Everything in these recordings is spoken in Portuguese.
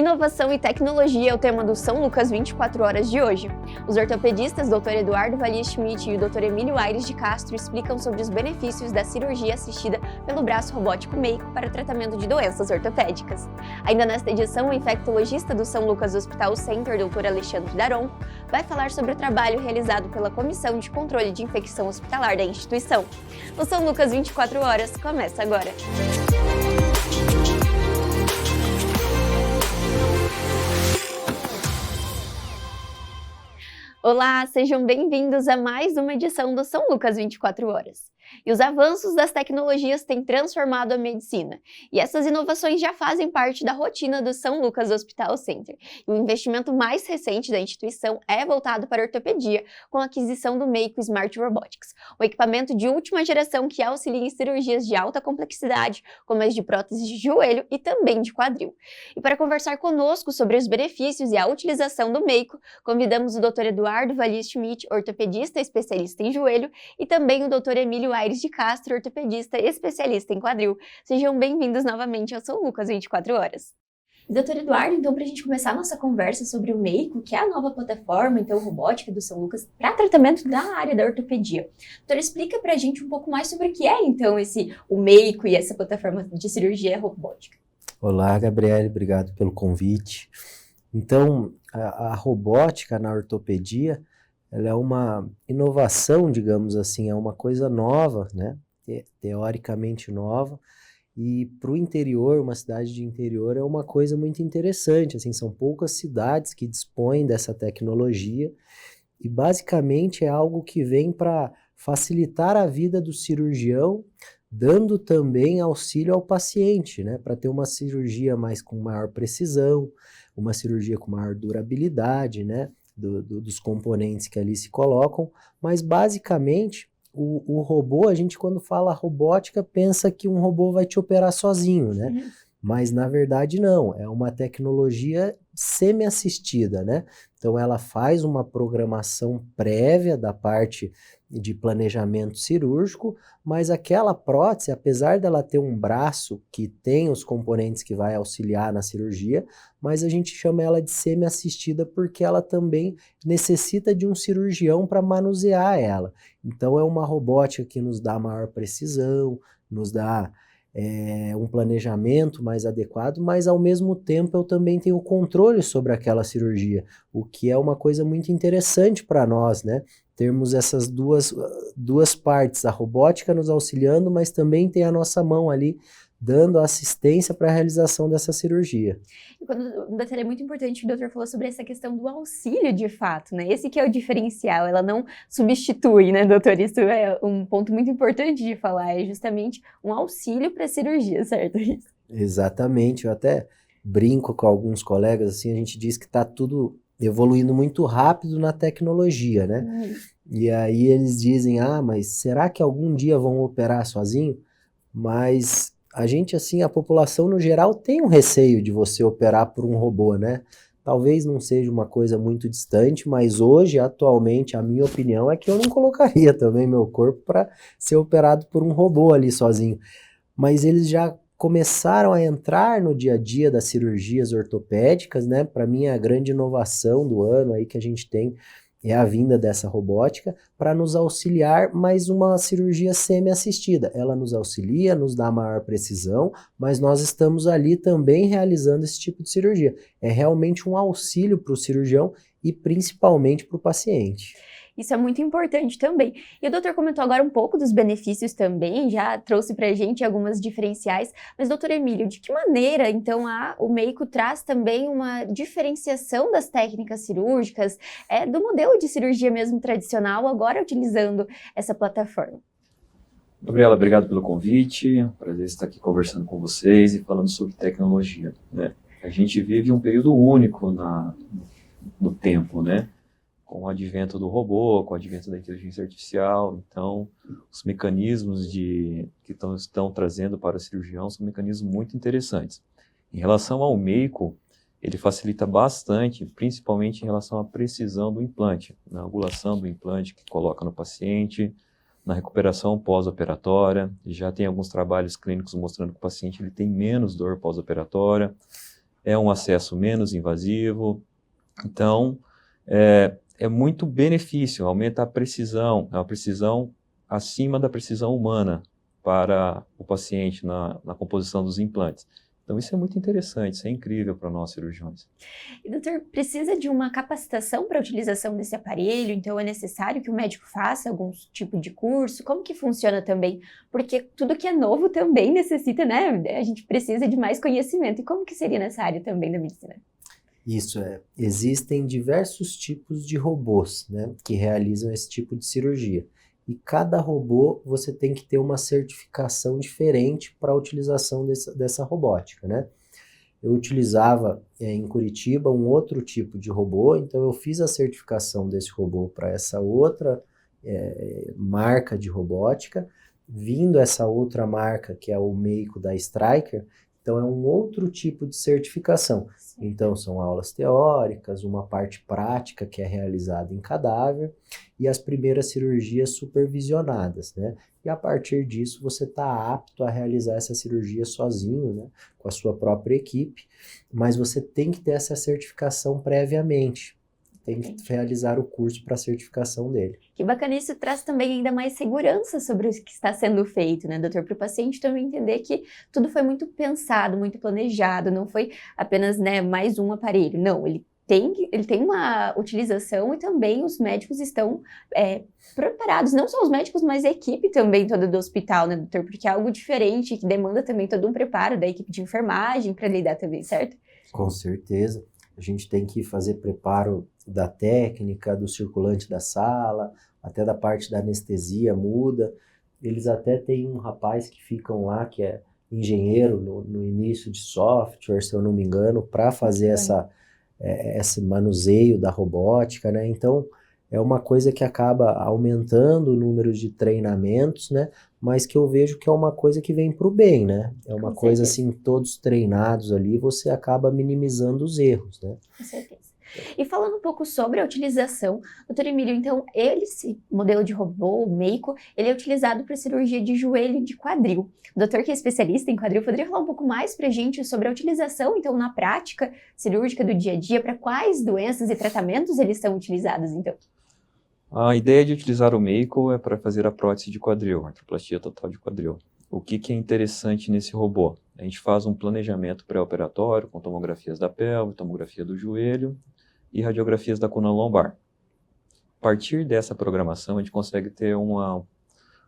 Inovação e tecnologia é o tema do São Lucas 24 horas de hoje. Os ortopedistas Dr. Eduardo Valias Schmidt e o Dr. Emílio Aires de Castro explicam sobre os benefícios da cirurgia assistida pelo braço robótico Mako para o tratamento de doenças ortopédicas. Ainda nesta edição, o infectologista do São Lucas Hospital Center, Dr. Alexandre Daron, vai falar sobre o trabalho realizado pela Comissão de Controle de Infecção Hospitalar da instituição. O São Lucas 24 horas começa agora. Olá, sejam bem-vindos a mais uma edição do São Lucas 24 horas. E os avanços das tecnologias têm transformado a medicina, e essas inovações já fazem parte da rotina do São Lucas Hospital Center. E o investimento mais recente da instituição é voltado para a ortopedia, com a aquisição do Mako Smart Robotics, um equipamento de última geração que auxilia em cirurgias de alta complexidade, como as de prótese de joelho e também de quadril. E para conversar conosco sobre os benefícios e a utilização do Mako, convidamos o Dr. Eduardo Valias Schmidt, ortopedista especialista em joelho, e também o Dr. Emílio Aires de Castro, ortopedista especialista em quadril. Sejam bem-vindos novamente ao São Lucas 24 horas. Dr. Eduardo, então, para a gente começar a nossa conversa sobre o Mako, que é a nova plataforma, então, robótica do São Lucas para tratamento da área da ortopedia. Doutor, explica para a gente um pouco mais sobre o que é, então, o Mako e essa plataforma de cirurgia robótica. Olá, Gabriele, obrigado pelo convite. Então, a robótica na ortopedia, ela é uma inovação, digamos assim, é uma coisa nova, né? Teoricamente nova, e para o interior, uma cidade de interior, é uma coisa muito interessante, assim, são poucas cidades que dispõem dessa tecnologia, e basicamente é algo que vem para facilitar a vida do cirurgião, dando também auxílio ao paciente, né? Para ter uma cirurgia com maior precisão, uma cirurgia com maior durabilidade, né? Dos componentes que ali se colocam, mas basicamente o robô, a gente quando fala robótica pensa que um robô vai te operar sozinho, né? Uhum. Mas na verdade não, é uma tecnologia semi-assistida, né? Então ela faz uma programação prévia da parte de planejamento cirúrgico, mas aquela prótese, apesar dela ter um braço que tem os componentes que vai auxiliar na cirurgia, mas a gente chama ela de semi-assistida porque ela também necessita de um cirurgião para manusear ela. Então é uma robótica que nos dá maior precisão, nos dá um planejamento mais adequado, mas ao mesmo tempo eu também tenho controle sobre aquela cirurgia, o que é uma coisa muito interessante para nós, né? Termos essas duas partes, a robótica nos auxiliando, mas também tem a nossa mão ali dando assistência para a realização dessa cirurgia. É muito importante que o doutor falou sobre essa questão do auxílio de fato, né? Esse que é o diferencial, ela não substitui, né, doutor? Isso é um ponto muito importante de falar, é justamente um auxílio para a cirurgia, certo? Exatamente, eu até brinco com alguns colegas, assim, a gente diz que está tudo evoluindo muito rápido na tecnologia, né? E aí eles dizem, mas será que algum dia vão operar sozinho? Mas a gente, assim, a população no geral tem um receio de você operar por um robô, né? Talvez não seja uma coisa muito distante, mas hoje, atualmente, a minha opinião é que eu não colocaria também meu corpo para ser operado por um robô ali sozinho. Mas eles já começaram a entrar no dia a dia das cirurgias ortopédicas, né? Para mim, a grande inovação do ano aí que a gente tem é a vinda dessa robótica para nos auxiliar, mas uma cirurgia semi-assistida. Ela nos auxilia, nos dá maior precisão, mas nós estamos ali também realizando esse tipo de cirurgia. É realmente um auxílio para o cirurgião e principalmente para o paciente. Isso é muito importante também. E o doutor comentou agora um pouco dos benefícios também, já trouxe para a gente algumas diferenciais, mas doutor Emílio, de que maneira, então, o Mako traz também uma diferenciação das técnicas cirúrgicas, do modelo de cirurgia mesmo tradicional, agora utilizando essa plataforma? Gabriela, obrigado pelo convite, prazer estar aqui conversando com vocês e falando sobre tecnologia, né? A gente vive um período único no tempo, né? Com o advento do robô, com o advento da inteligência artificial, então os mecanismos que estão trazendo para o cirurgião são mecanismos muito interessantes. Em relação ao Mako, ele facilita bastante, principalmente em relação à precisão do implante, na angulação do implante que coloca no paciente, na recuperação pós-operatória. Já tem alguns trabalhos clínicos mostrando que o paciente ele tem menos dor pós-operatória. é um acesso menos invasivo. Então, é muito benefício, aumenta a precisão, é uma precisão acima da precisão humana para o paciente na composição dos implantes. Então, isso é muito interessante, isso é incrível para nós cirurgiões. E, doutor, precisa de uma capacitação para a utilização desse aparelho? Então, é necessário que o médico faça algum tipo de curso? Como que funciona também? Porque tudo que é novo também necessita, né? A gente precisa de mais conhecimento. E como que seria nessa área também da medicina? Isso é. Existem diversos tipos de robôs, né, que realizam esse tipo de cirurgia. E cada robô você tem que ter uma certificação diferente para a utilização dessa robótica, né? Eu utilizava em Curitiba um outro tipo de robô, então eu fiz a certificação desse robô para essa outra marca de robótica, vindo essa outra marca, que é o Mako da Stryker, então é um outro tipo de certificação. Então são aulas teóricas, uma parte prática que é realizada em cadáver e as primeiras cirurgias supervisionadas, né? E a partir disso você está apto a realizar essa cirurgia sozinho, né? Com a sua própria equipe, mas você tem que ter essa certificação previamente. Tem que realizar o curso para a certificação dele. Que bacana, isso traz também ainda mais segurança sobre o que está sendo feito, né, doutor? Para o paciente também entender que tudo foi muito pensado, muito planejado, não foi apenas, né, mais um aparelho. Não, ele tem uma utilização e também os médicos estão preparados, não só os médicos, mas a equipe também toda do hospital, né, doutor? Porque é algo diferente, que demanda também todo um preparo da equipe de enfermagem para lidar também, certo? Com certeza. A gente tem que fazer preparo da técnica, do circulante da sala, até da parte da anestesia muda. Eles até têm um rapaz que ficam lá, que é engenheiro no início de software, se eu não me engano, para fazer esse manuseio da robótica, né? Então, é uma coisa que acaba aumentando o número de treinamentos, né? Mas que eu vejo que é uma coisa que vem para o bem, né? É uma coisa assim, todos treinados ali, você acaba minimizando os erros, né? Com certeza. E falando um pouco sobre a utilização, doutor Emílio, então, esse modelo de robô, o Mako, ele é utilizado para cirurgia de joelho e de quadril. O doutor, que é especialista em quadril, poderia falar um pouco mais para a gente sobre a utilização, então, na prática cirúrgica do dia a dia, para quais doenças e tratamentos eles são utilizados, então? A ideia de utilizar o Mako é para fazer a prótese de quadril, a artroplastia total de quadril. O que é interessante nesse robô? A gente faz um planejamento pré-operatório com tomografias da pelve, tomografia do joelho e radiografias da coluna lombar. A partir dessa programação, a gente consegue ter uma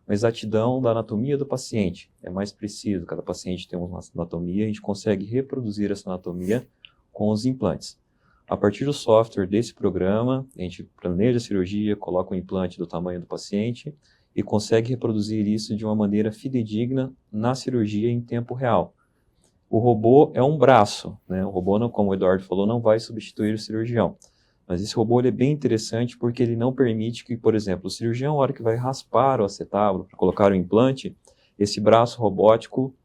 exatidão da anatomia do paciente. É mais preciso, cada paciente tem uma anatomia, a gente consegue reproduzir essa anatomia com os implantes. A partir do software desse programa, a gente planeja a cirurgia, coloca o implante do tamanho do paciente e consegue reproduzir isso de uma maneira fidedigna na cirurgia em tempo real. O robô é um braço, né? O robô, não, como o Eduardo falou, não vai substituir o cirurgião. Mas esse robô ele é bem interessante porque ele não permite que, por exemplo, o cirurgião, na hora que vai raspar o acetábulo para colocar o implante, esse braço robótico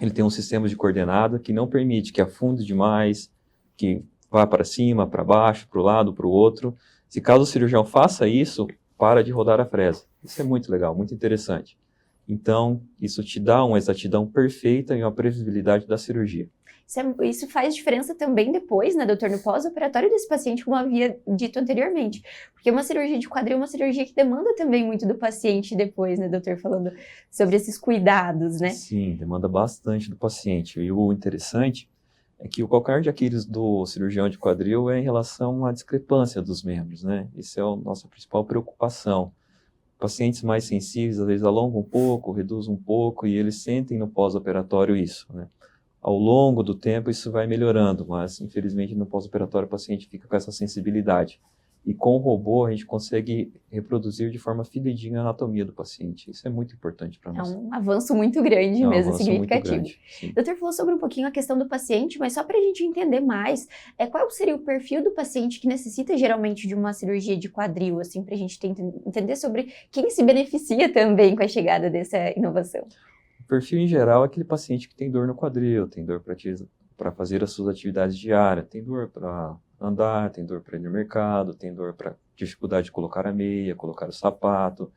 ele tem um sistema de coordenada que não permite que afunde demais, que vá para cima, para baixo, para o lado, para o outro. Se caso o cirurgião faça isso, para de rodar a fresa. Isso é muito legal, muito interessante. Então, isso te dá uma exatidão perfeita e uma previsibilidade da cirurgia. Isso faz diferença também depois, né, doutor, no pós-operatório desse paciente, como havia dito anteriormente. Porque uma cirurgia de quadril é uma cirurgia que demanda também muito do paciente depois, né, doutor, falando sobre esses cuidados, né? Sim, demanda bastante do paciente. E o interessante é que o calcanhar de Aquiles do cirurgião de quadril é em relação à discrepância dos membros, né? Isso é a nossa principal preocupação. Pacientes mais sensíveis, às vezes, alongam um pouco, reduzem um pouco, e eles sentem no pós-operatório isso, né? Ao longo do tempo, isso vai melhorando, mas, infelizmente, no pós-operatório, o paciente fica com essa sensibilidade. E com o robô, a gente consegue reproduzir de forma fidedigna a anatomia do paciente. Isso é muito importante para nós. É um avanço muito grande mesmo, significativo. Muito grande, o doutor falou sobre um pouquinho a questão do paciente, mas só para a gente entender mais, qual seria o perfil do paciente que necessita geralmente de uma cirurgia de quadril, assim, para a gente entender sobre quem se beneficia também com a chegada dessa inovação? O perfil, em geral, é aquele paciente que tem dor no quadril, tem dor para fazer as suas atividades diárias, tem dor para andar, tem dor para ir no mercado, tem dor para dificuldade de colocar a meia, colocar o sapato.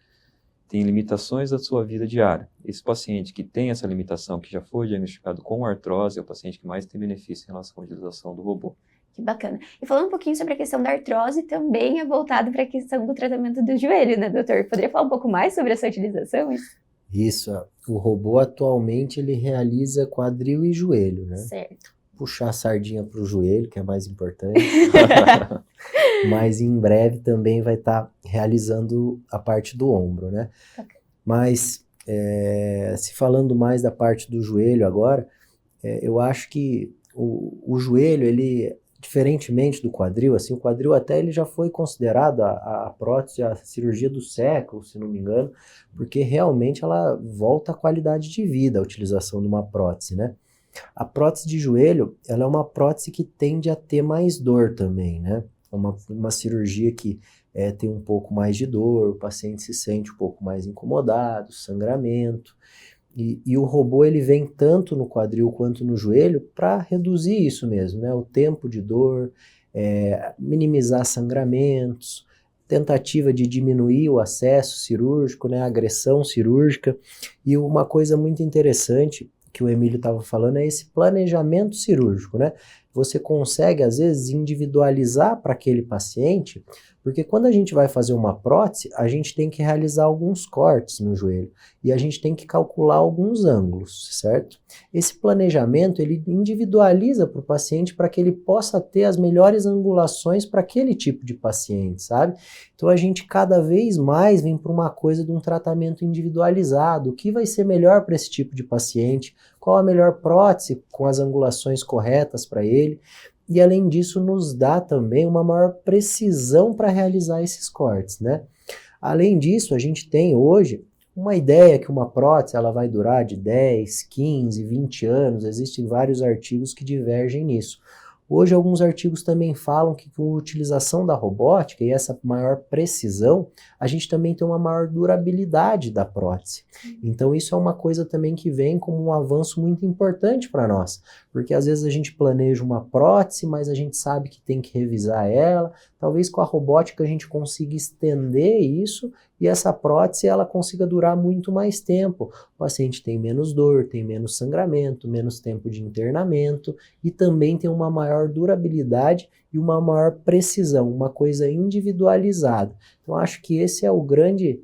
tem limitações da sua vida diária. Esse paciente que tem essa limitação, que já foi diagnosticado com artrose, é o paciente que mais tem benefício em relação à utilização do robô. Que bacana. E falando um pouquinho sobre a questão da artrose, também é voltado para a questão do tratamento do joelho, né, doutor? Poderia falar um pouco mais sobre essa utilização? Isso, o robô atualmente ele realiza quadril e joelho, né? Certo. Puxar a sardinha para o joelho, que é mais importante. Mas em breve também vai estar realizando a parte do ombro, né? Bacana. Mas, se falando mais da parte do joelho agora, eu acho que o joelho, ele, diferentemente do quadril, assim, o quadril até ele já foi considerado a prótese, a cirurgia do século, se não me engano, porque realmente ela volta à qualidade de vida, a utilização de uma prótese, né? A prótese de joelho, ela é uma prótese que tende a ter mais dor também, né? É uma cirurgia que tem um pouco mais de dor, o paciente se sente um pouco mais incomodado, sangramento. E o robô ele vem tanto no quadril quanto no joelho para reduzir isso mesmo, né? O tempo de dor, minimizar sangramentos, tentativa de diminuir o acesso cirúrgico, né? A agressão cirúrgica. E uma coisa muito interessante que o Emílio estava falando é esse planejamento cirúrgico, né? Você consegue, às vezes, individualizar para aquele paciente, porque quando a gente vai fazer uma prótese, a gente tem que realizar alguns cortes no joelho e a gente tem que calcular alguns ângulos, certo? Esse planejamento, ele individualiza para o paciente para que ele possa ter as melhores angulações para aquele tipo de paciente, sabe? Então a gente cada vez mais vem para uma coisa de um tratamento individualizado, o que vai ser melhor para esse tipo de paciente, qual a melhor prótese com as angulações corretas para ele. E além disso, nos dá também uma maior precisão para realizar esses cortes, né? Além disso, a gente tem hoje uma ideia que uma prótese ela vai durar de 10, 15, 20 anos, existem vários artigos que divergem nisso. Hoje, alguns artigos também falam que com a utilização da robótica e essa maior precisão, a gente também tem uma maior durabilidade da prótese. Então, isso é uma coisa também que vem como um avanço muito importante para nós, porque às vezes a gente planeja uma prótese, mas a gente sabe que tem que revisar ela. Talvez com a robótica a gente consiga estender isso e essa prótese ela consiga durar muito mais tempo. O paciente tem menos dor, tem menos sangramento, menos tempo de internamento e também tem uma maior durabilidade e uma maior precisão, uma coisa individualizada. Então acho que esse é o grande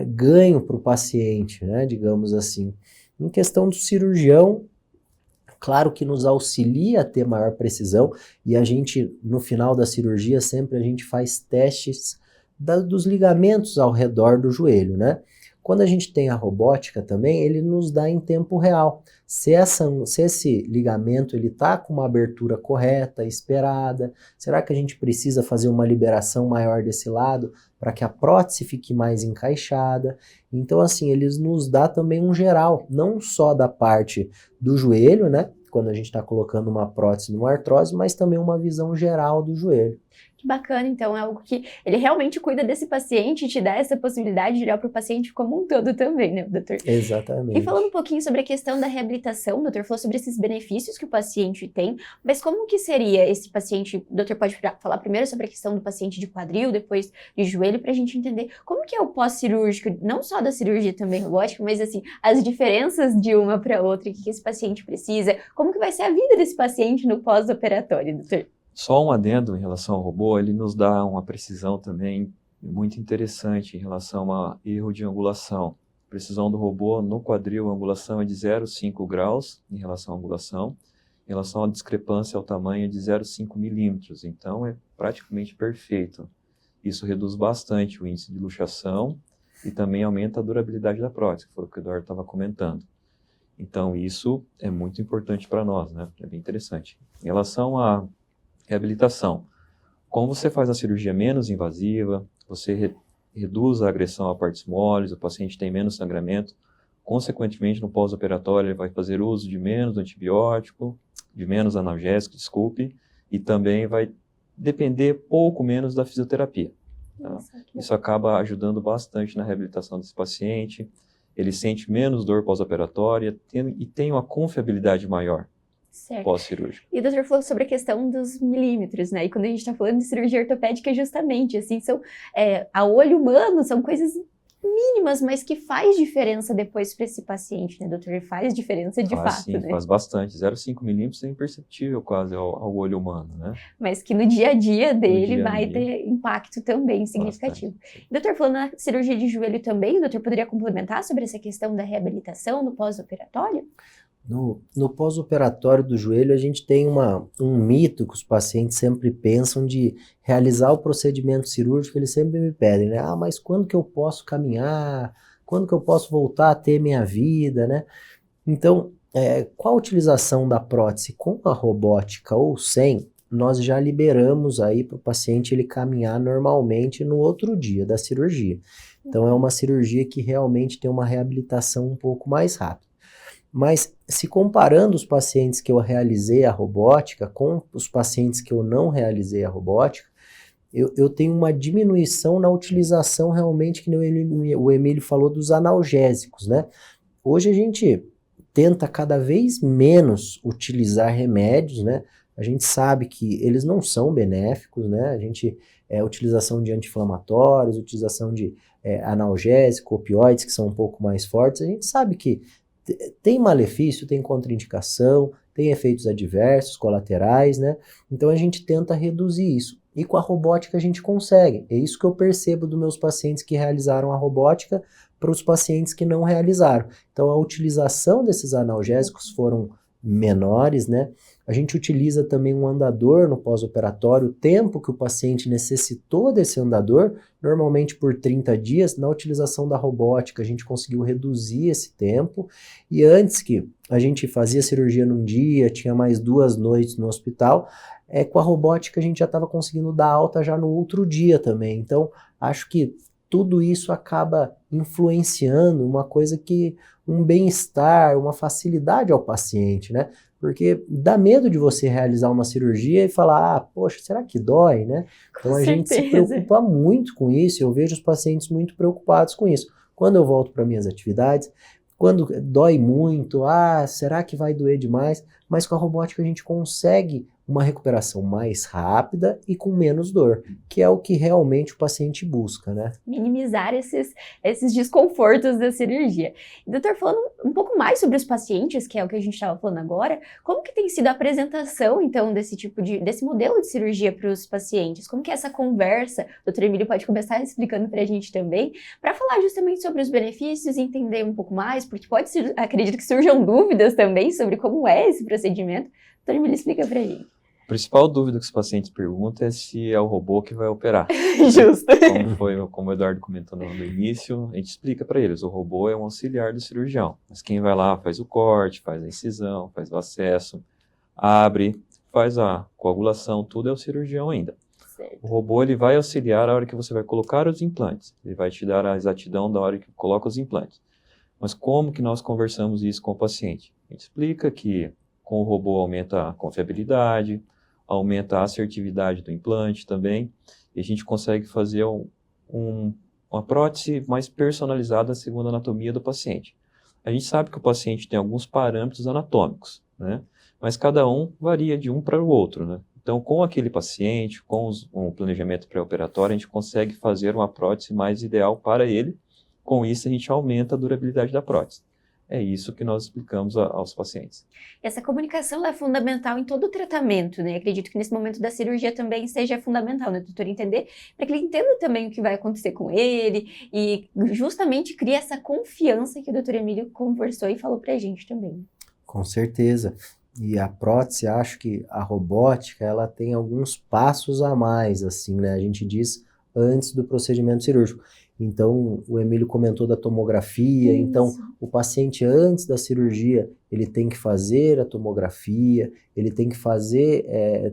ganho para o paciente, né, digamos assim. Em questão do cirurgião, claro que nos auxilia a ter maior precisão e a gente, no final da cirurgia, sempre a gente faz testes dos ligamentos ao redor do joelho, né? Quando a gente tem a robótica também, ele nos dá em tempo real. Se esse ligamento ele está com uma abertura correta, esperada, será que a gente precisa fazer uma liberação maior desse lado para que a prótese fique mais encaixada? Então, assim, eles nos dá também um geral, não só da parte do joelho, né? Quando a gente está colocando uma prótese numa artrose, mas também uma visão geral do joelho. Que bacana, então, é algo que ele realmente cuida desse paciente e te dá essa possibilidade de olhar para o paciente como um todo também, né, doutor? Exatamente. E falando um pouquinho sobre a questão da reabilitação, o doutor falou sobre esses benefícios que o paciente tem, mas como que seria esse paciente? O doutor pode falar primeiro sobre a questão do paciente de quadril, depois de joelho, para a gente entender como que é o pós-cirúrgico, não só da cirurgia também robótica, mas assim, as diferenças de uma para outra, o que esse paciente precisa, como que vai ser a vida desse paciente no pós-operatório, doutor? Só um adendo em relação ao robô, ele nos dá uma precisão também muito interessante em relação a erro de angulação. A precisão do robô no quadril, a angulação é de 0,5 graus em relação à angulação. Em relação à discrepância ao tamanho é de 0,5 milímetros, então é praticamente perfeito. Isso reduz bastante o índice de luxação e também aumenta a durabilidade da prótese, que foi o que o Eduardo estava comentando. Então isso é muito importante para nós, né? É bem interessante. Em relação à reabilitação. Como você faz a cirurgia menos invasiva, você reduz a agressão a partes moles, o paciente tem menos sangramento, consequentemente no pós-operatório ele vai fazer uso de menos antibiótico, de menos analgésico, e também vai depender pouco menos da fisioterapia. Tá? Isso acaba ajudando bastante na reabilitação desse paciente, ele sente menos dor pós-operatória e tem uma confiabilidade maior. Pós-cirúrgico. E o doutor falou sobre a questão dos milímetros, né? E quando a gente está falando de cirurgia ortopédica, justamente, assim, são a olho humano, são coisas mínimas, mas que faz diferença depois para esse paciente, né, doutor? Faz diferença de fato, Sim, né? faz bastante. 0,5 milímetros é imperceptível quase ao olho humano, né? Mas que no dia a dia dele dia a vai dia. ter impacto também significativo. Doutor, falando na cirurgia de joelho também, o doutor poderia complementar sobre essa questão da reabilitação no pós-operatório? No pós-operatório do joelho, a gente tem um mito que os pacientes sempre pensam de realizar o procedimento cirúrgico, eles sempre me pedem, né? Ah, mas quando que eu posso caminhar? Quando que eu posso voltar a ter minha vida, né? Então, com a utilização da prótese com a robótica ou sem, nós já liberamos aí para o paciente ele caminhar normalmente no outro dia da cirurgia. Então, é uma cirurgia que realmente tem uma reabilitação um pouco mais rápida. Mas se comparando os pacientes que eu realizei a robótica com os pacientes que eu não realizei a robótica, eu tenho uma diminuição na utilização realmente, que o Emílio falou, dos analgésicos, né? Hoje a gente tenta cada vez menos utilizar remédios, né? A gente sabe que eles não são benéficos, né? A utilização de anti-inflamatórios, utilização de analgésico, opioides, que são um pouco mais fortes, a gente sabe que tem malefício, tem contraindicação, tem efeitos adversos, colaterais, né? Então a gente tenta reduzir isso. E com a robótica a gente consegue. É isso que eu percebo dos meus pacientes que realizaram a robótica para os pacientes que não realizaram. Então a utilização desses analgésicos foram menores, né? A gente utiliza também um andador no pós-operatório, o tempo que o paciente necessitou desse andador, normalmente por 30 dias, na utilização da robótica a gente conseguiu reduzir esse tempo, e antes que a gente fazia cirurgia num dia, tinha mais 2 noites no hospital, com a robótica a gente já estava conseguindo dar alta já no outro dia também. Então, acho que tudo isso acaba influenciando um bem-estar, uma facilidade ao paciente, né? Porque dá medo de você realizar uma cirurgia e falar, poxa, será que dói, né? Então a gente se preocupa muito com isso, eu vejo os pacientes muito preocupados com isso. Quando eu volto para minhas atividades, quando dói muito, será que vai doer demais? Mas com a robótica a gente consegue uma recuperação mais rápida e com menos dor, que é o que realmente o paciente busca, né? Minimizar esses desconfortos da cirurgia. E, doutor, falando um pouco mais sobre os pacientes, que é o que a gente estava falando agora, como que tem sido a apresentação, então, desse modelo de cirurgia para os pacientes? Como que é essa conversa? O doutor Emílio pode começar explicando para a gente também, para falar justamente sobre os benefícios e entender um pouco mais, porque acredito que surjam dúvidas também sobre como é esse procedimento. Doutor Emílio, explica para a gente. A principal dúvida que os pacientes perguntam é se é o robô que vai operar. Justo. Como o Eduardo comentou no início, a gente explica para eles, o robô é um auxiliar do cirurgião, mas quem vai lá faz o corte, faz a incisão, faz o acesso, abre, faz a coagulação, tudo é o cirurgião ainda. Certo. O robô ele vai auxiliar a hora que você vai colocar os implantes, ele vai te dar a exatidão da hora que coloca os implantes. Mas como que nós conversamos isso com o paciente? A gente explica que com o robô aumenta a confiabilidade, aumenta a assertividade do implante também, e a gente consegue fazer uma prótese mais personalizada segundo a anatomia do paciente. A gente sabe que o paciente tem alguns parâmetros anatômicos, né? Mas cada um varia de um para o outro, né? Então, com aquele paciente, com um planejamento pré-operatório, a gente consegue fazer uma prótese mais ideal para ele. Com isso, a gente aumenta a durabilidade da prótese. É isso que nós explicamos aos pacientes. Essa comunicação é fundamental em todo o tratamento, né? Acredito que nesse momento da cirurgia também seja fundamental, né, doutor? Entender, para que ele entenda também o que vai acontecer com ele e justamente cria essa confiança que o doutor Emílio conversou e falou para a gente também. Com certeza. E a prótese, acho que a robótica, ela tem alguns passos a mais, assim, né? A gente diz antes do procedimento cirúrgico. Então, o Emílio comentou da tomografia. Isso. Então, o paciente antes da cirurgia, ele tem que fazer a tomografia, ele tem que fazer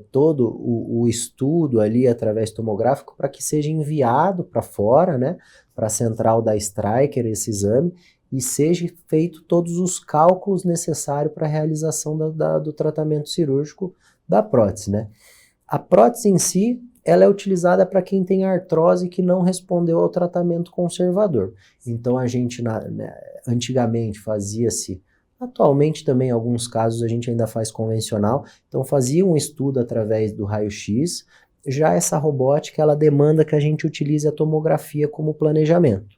todo o estudo ali através tomográfico para que seja enviado para fora, né, para a central da Stryker, esse exame, e seja feito todos os cálculos necessários para a realização do tratamento cirúrgico da prótese, né. A prótese em si, ela é utilizada para quem tem artrose que não respondeu ao tratamento conservador. Então a gente antigamente fazia-se, atualmente também em alguns casos a gente ainda faz convencional, então fazia um estudo através do raio-x. Já essa robótica, ela demanda que a gente utilize a tomografia como planejamento.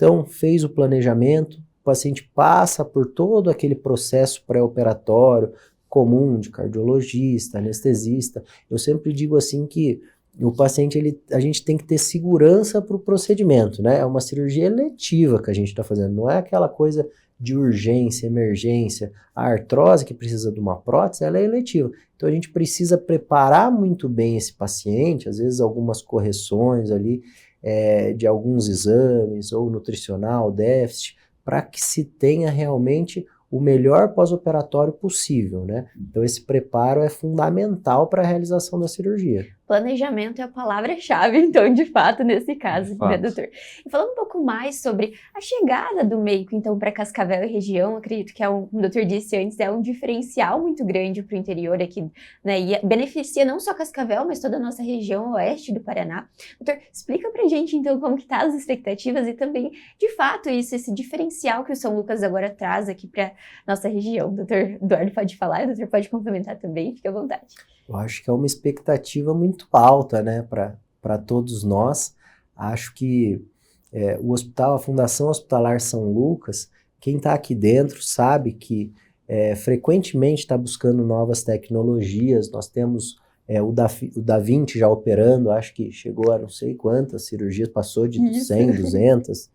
Então, fez o planejamento, o paciente passa por todo aquele processo pré-operatório comum de cardiologista, anestesista. Eu sempre digo assim que o paciente, a gente tem que ter segurança para o procedimento, né? É uma cirurgia eletiva que a gente está fazendo, não é aquela coisa de urgência, emergência. A artrose que precisa de uma prótese, ela é eletiva. Então a gente precisa preparar muito bem esse paciente, às vezes algumas correções ali de alguns exames, ou nutricional, déficit, para que se tenha realmente o melhor pós-operatório possível, né? Então esse preparo é fundamental para a realização da cirurgia. Planejamento é a palavra-chave, então, de fato, nesse caso, fato. né, doutor? E falando um pouco mais sobre a chegada do médico, então, para Cascavel e região, acredito que como o doutor disse antes, é um diferencial muito grande para o interior aqui, né, e beneficia não só Cascavel, mas toda a nossa região oeste do Paraná. Doutor, explica pra gente, então, como que tá as expectativas e também, de fato, esse diferencial que o São Lucas agora traz aqui para nossa região. Doutor Eduardo pode falar, o doutor pode complementar também, fique à vontade. Eu acho que é uma expectativa muito alta, né, para todos nós. Acho que o hospital, a Fundação Hospitalar São Lucas, quem está aqui dentro sabe que frequentemente está buscando novas tecnologias. Nós temos o Da Vinci já operando, acho que chegou a não sei quantas cirurgias, passou de 100, 200.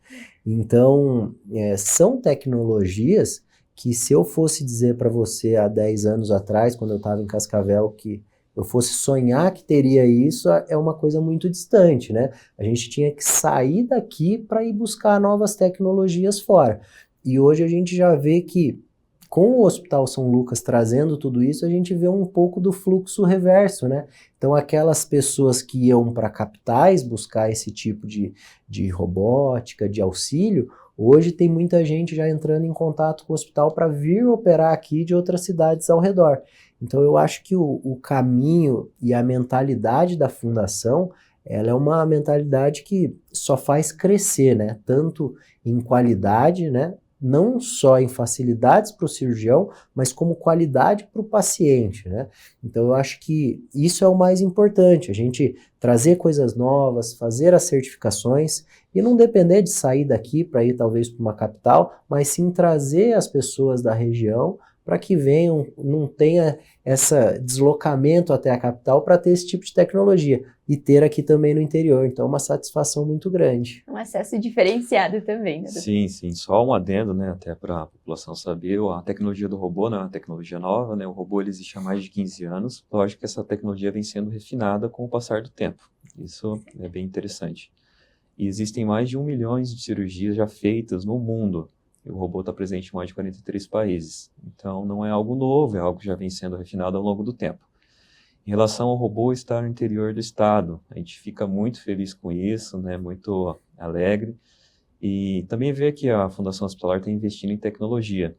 Então, são tecnologias que se eu fosse dizer para você há 10 anos atrás, quando eu estava em Cascavel, que eu fosse sonhar que teria isso, é uma coisa muito distante, né? A gente tinha que sair daqui para ir buscar novas tecnologias fora. E hoje a gente já vê que, com o Hospital São Lucas trazendo tudo isso, a gente vê um pouco do fluxo reverso, né? Então, aquelas pessoas que iam para capitais buscar esse tipo de robótica, de auxílio, hoje tem muita gente já entrando em contato com o hospital para vir operar aqui de outras cidades ao redor. Então eu acho que o caminho e a mentalidade da fundação, ela é uma mentalidade que só faz crescer, né? Tanto em qualidade, né? Não só em facilidades para o cirurgião, mas como qualidade para o paciente, né? Então eu acho que isso é o mais importante, a gente trazer coisas novas, fazer as certificações e não depender de sair daqui para ir talvez para uma capital, mas sim trazer as pessoas da região para que venham, não tenha esse deslocamento até a capital para ter esse tipo de tecnologia e ter aqui também no interior. Então é uma satisfação muito grande. Um acesso diferenciado também, né? Sim, sim. Só um adendo, né, até para a população saber, a tecnologia do robô não é uma tecnologia nova, né? O robô ele existe há mais de 15 anos. Lógico que essa tecnologia vem sendo refinada com o passar do tempo. Isso é bem interessante. E existem mais de 1 milhão de cirurgias já feitas no mundo. E o robô está presente em mais de 43 países. Então, não é algo novo, é algo que já vem sendo refinado ao longo do tempo. Em relação ao robô estar no interior do estado, a gente fica muito feliz com isso, né? Muito alegre. E também ver que a Fundação Hospitalar está investindo em tecnologia,